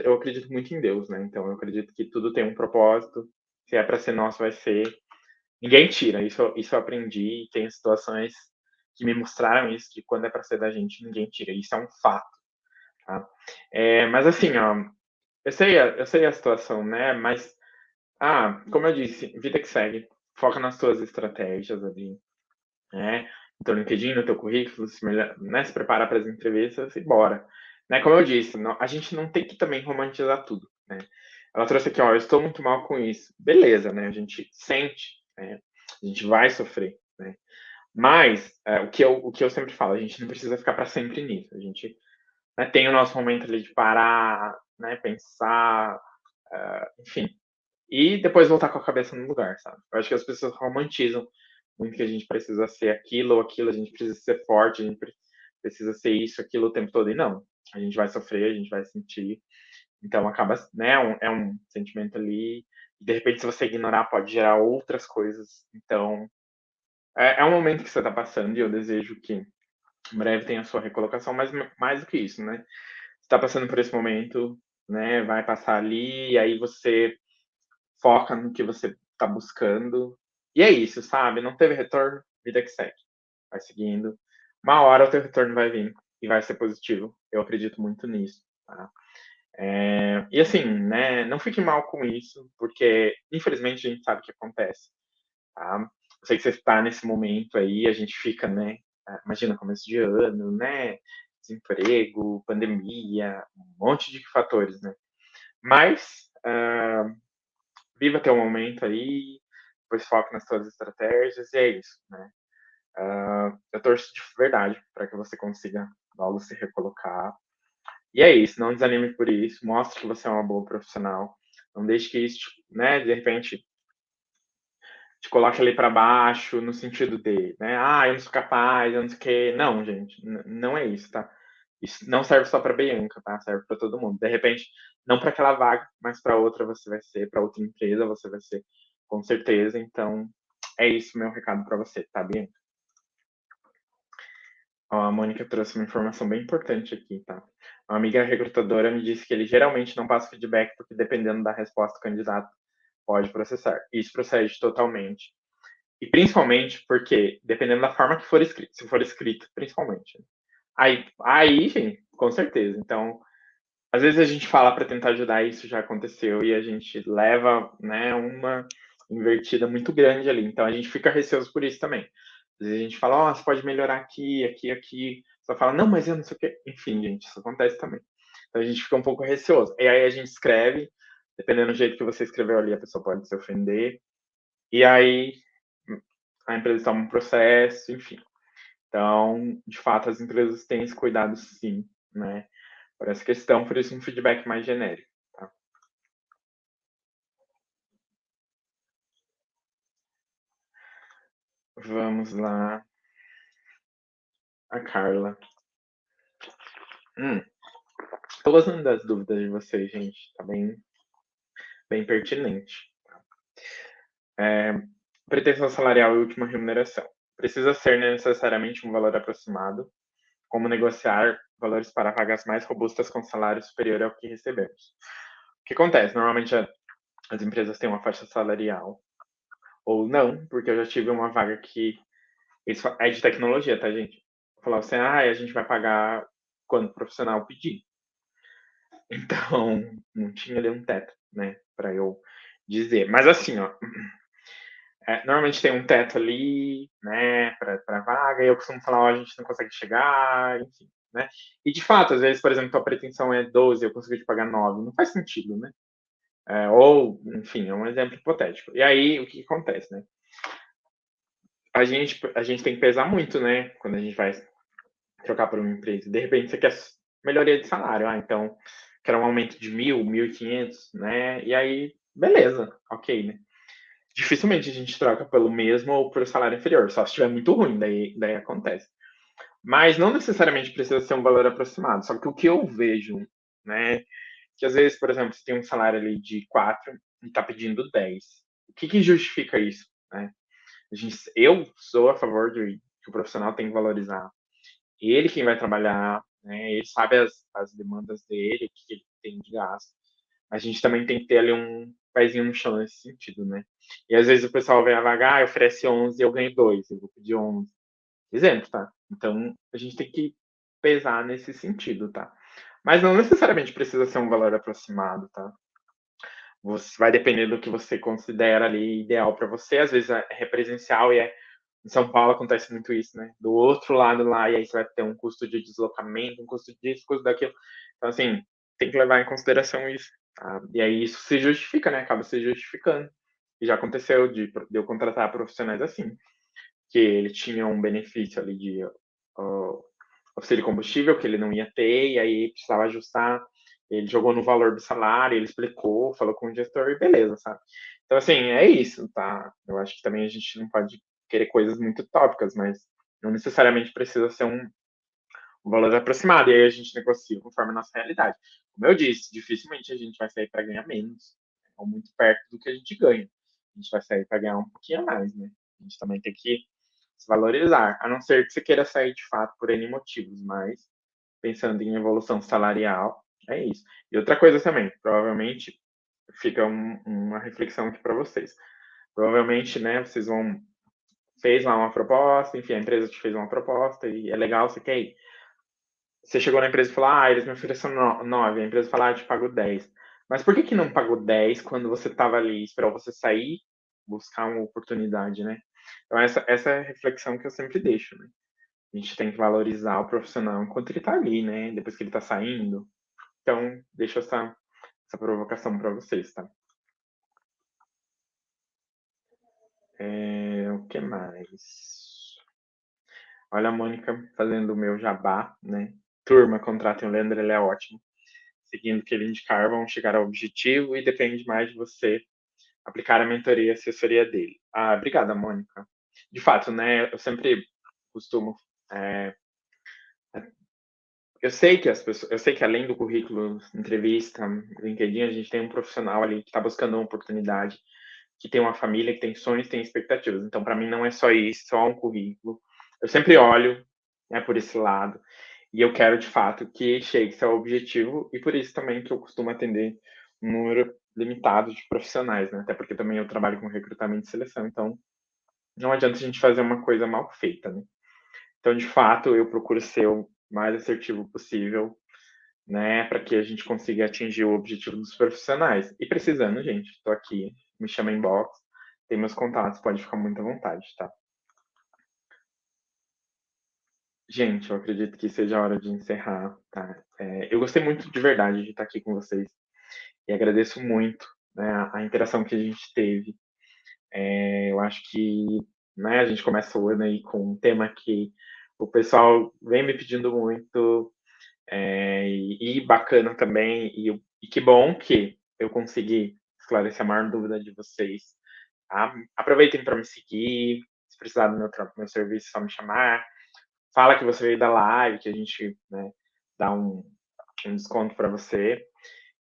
eu acredito muito em Deus, né? Então eu acredito que tudo tem um propósito. Se é para ser nosso, vai ser. Ninguém tira. Isso eu aprendi. E tem situações que me mostraram isso, que quando é para ser da gente, ninguém tira. Isso é um fato, tá? Mas assim, ó, eu sei a situação, né? Mas, como eu disse, vida que segue. Foca nas tuas estratégias ali, né? No teu LinkedIn, no teu currículo, né? Se prepara para as entrevistas e bora. Né? Como eu disse, a gente não tem que também romantizar tudo, né? Ela trouxe aqui, ó, eu estou muito mal com isso. Beleza, né? A gente sente, né? A gente vai sofrer, né? Mas o que eu sempre falo, a gente não precisa ficar para sempre nisso. A gente, né, tem o nosso momento ali de parar, né? Pensar, enfim, e depois voltar com a cabeça no lugar, sabe? Eu acho que as pessoas romantizam muito que a gente precisa ser aquilo ou aquilo, a gente precisa ser forte, a gente precisa ser isso, aquilo o tempo todo. E não, a gente vai sofrer, a gente vai sentir. Então acaba, né? É um sentimento ali. E de repente, se você ignorar, pode gerar outras coisas. Então, é um momento que você está passando e eu desejo que em breve tenha a sua recolocação, mas mais do que isso, né? Você está passando por esse momento, né? Vai passar ali, e aí você foca no que você está buscando. E é isso, sabe? Não teve retorno, vida que segue. Vai seguindo. Uma hora o teu retorno vai vir e vai ser positivo. Eu acredito muito nisso, tá? E assim, né? Não fique mal com isso, porque infelizmente a gente sabe o que acontece, tá? Eu sei que você está nesse momento aí, a gente fica, né? Imagina, começo de ano, né? Desemprego, pandemia, um monte de fatores, né? Mas viva teu momento aí, depois foca nas suas estratégias e é isso, né? Eu torço de verdade para que você consiga logo se recolocar. E é isso, não desanime por isso, mostre que você é uma boa profissional. Não deixe que isso, né, de repente, te coloque ali para baixo, no sentido de, né, eu não sou capaz, eu não sei o quê. Não, gente, não é isso, tá? Isso não serve só para Bianca, tá? Serve para todo mundo. De repente, não para aquela vaga, mas para outra você vai ser, para outra empresa você vai ser, com certeza. Então, é isso meu recado para você, tá, Bianca? Ó, a Mônica trouxe uma informação bem importante aqui, tá? Uma amiga recrutadora me disse que ele geralmente não passa feedback porque dependendo da resposta do candidato pode processar. Isso procede totalmente. E principalmente porque, dependendo da forma que for escrito, se for escrito, principalmente. Né? Aí, gente, com certeza. Então, às vezes a gente fala para tentar ajudar, isso já aconteceu, e a gente leva, né, uma invertida muito grande ali. Então, a gente fica receoso por isso também. Às vezes a gente fala, ó, você pode melhorar aqui, aqui, aqui. Só fala, não, mas eu não sei o quê. Enfim, gente, isso acontece também. Então, a gente fica um pouco receoso. E aí a gente escreve, dependendo do jeito que você escreveu ali, a pessoa pode se ofender. E aí a empresa toma um processo, enfim. Então, de fato, as empresas têm esse cuidado sim, né? Por essa questão, por isso um feedback mais genérico. Tá? Vamos lá. A Carla. Hum, tô gostando das dúvidas de vocês, gente. Tá bem, bem pertinente. É, pretensão salarial e última remuneração. Precisa ser necessariamente um valor aproximado, como negociar valores para vagas mais robustas com salário superior ao que recebemos. O que acontece? Normalmente as empresas têm uma faixa salarial, ou não, porque eu já tive uma vaga que isso é de tecnologia, tá, gente? Falava assim, a gente vai pagar quando o profissional pedir. Então, não tinha ali um teto, né, para eu dizer. Mas assim, ó, normalmente tem um teto ali, né, para vaga, e eu costumo falar, ó, a gente não consegue chegar, enfim, né? E de fato, às vezes, por exemplo, a pretensão é 12, eu consigo te pagar 9, não faz sentido, né? Ou, enfim, é um exemplo hipotético. E aí, o que acontece, né? A gente tem que pesar muito, né, quando a gente vai trocar por uma empresa. De repente, você quer melhoria de salário, então, quer um aumento de 1.000, 1.500, né? E aí, beleza, ok, né? Dificilmente a gente troca pelo mesmo ou pelo salário inferior, só se estiver muito ruim, daí acontece. Mas não necessariamente precisa ser um valor aproximado, só que o que eu vejo, né, que às vezes, por exemplo, você tem um salário ali de 4 e está pedindo 10. O que justifica isso, né? Eu sou a favor de que o profissional tem que valorizar ele quem vai trabalhar, né? Ele sabe as demandas dele, o que ele tem de gasto. A gente também tem que ter ali um pezinho no chão nesse sentido, né? E às vezes o pessoal vem a vagar, oferece 11 e eu ganho 2, eu vou pedir 11. Exemplo, tá? Então a gente tem que pesar nesse sentido, tá? Mas não necessariamente precisa ser um valor aproximado, tá? Você vai depender do que você considera ali ideal para você. Às vezes é presencial e em São Paulo acontece muito isso, né? Do outro lado lá, e aí você vai ter um custo de deslocamento, um custo disso, custo daquilo. Então, assim, tem que levar em consideração isso. Tá? E aí isso se justifica, né? Acaba se justificando. E já aconteceu de eu contratar profissionais assim, que ele tinha um benefício ali de auxílio combustível que ele não ia ter, e aí precisava ajustar. Ele jogou no valor do salário, ele explicou, falou com o gestor e beleza, sabe? Então, assim, é isso, tá? Eu acho que também a gente não pode querer coisas muito tópicas, mas não necessariamente precisa ser um valor aproximado, e aí a gente negocia conforme a nossa realidade. Como eu disse, dificilmente a gente vai sair para ganhar menos, ou muito perto do que a gente ganha. A gente vai sair para ganhar um pouquinho a mais, né? A gente também tem que se valorizar, a não ser que você queira sair de fato por N motivos, mas pensando em evolução salarial, é isso. E outra coisa também, provavelmente fica uma reflexão aqui para vocês. Provavelmente, né, vocês fez lá uma proposta, enfim, a empresa te fez uma proposta e é legal, você quer ir. Você chegou na empresa e falou, eles me ofereceram 9, a empresa falou, eu te pago 10. Mas por que não pagou 10 quando você estava ali, esperou você sair, buscar uma oportunidade, né? Então, essa é a reflexão que eu sempre deixo, né? A gente tem que valorizar o profissional enquanto ele está ali, né? Depois que ele está saindo. Então, deixo essa provocação para vocês, tá? O que mais? Olha a Mônica fazendo o meu jabá, né? Turma, contratem o Leandro, ele é ótimo. Seguindo o que ele indicar, vão chegar ao objetivo e depende mais de você aplicar a mentoria e a assessoria dele. Obrigada, Mônica. De fato, né? Eu sempre costumo é, eu sei que além do currículo, entrevista, LinkedIn, a gente tem um profissional ali que está buscando uma oportunidade, que tem uma família, que tem sonhos, tem expectativas. Então, para mim, não é só isso, só um currículo. Eu sempre olho, né, por esse lado e eu quero de fato que chegue ao objetivo e por isso também que eu costumo atender um número limitado de profissionais, né? Até porque também eu trabalho com recrutamento e seleção, então não adianta a gente fazer uma coisa mal feita, né? Então, de fato, eu procuro ser o mais assertivo possível, né, para que a gente consiga atingir o objetivo dos profissionais. E precisando, gente, estou aqui, me chama inbox, tem meus contatos, pode ficar muito à vontade, tá? Gente, eu acredito que seja a hora de encerrar, tá? Eu gostei muito de verdade de estar aqui com vocês e agradeço muito, né, a interação que a gente teve. Eu acho que, né, a gente começa o ano aí com um tema que o pessoal vem me pedindo muito, e bacana também, e que bom que eu consegui esclarecer a maior dúvida de vocês. Tá? Aproveitem para me seguir, se precisar do meu serviço, é só me chamar. Fala que você veio da live, que a gente, né, dá um desconto para você.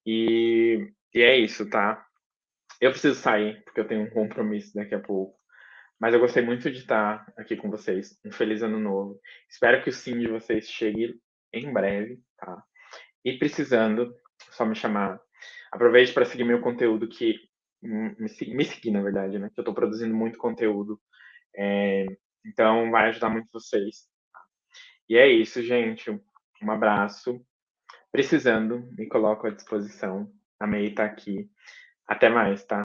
E é isso, tá? Eu preciso sair, porque eu tenho um compromisso daqui a pouco. Mas eu gostei muito de estar aqui com vocês. Um feliz ano novo. Espero que o sim de vocês chegue em breve, tá? E precisando, só me chamar. Aproveite para seguir meu conteúdo que me seguir, na verdade, né? Que eu estou produzindo muito conteúdo. É, então vai ajudar muito vocês. E é isso, gente. Um abraço. Precisando, me coloco à disposição. Amei estar aqui. Até mais, tá?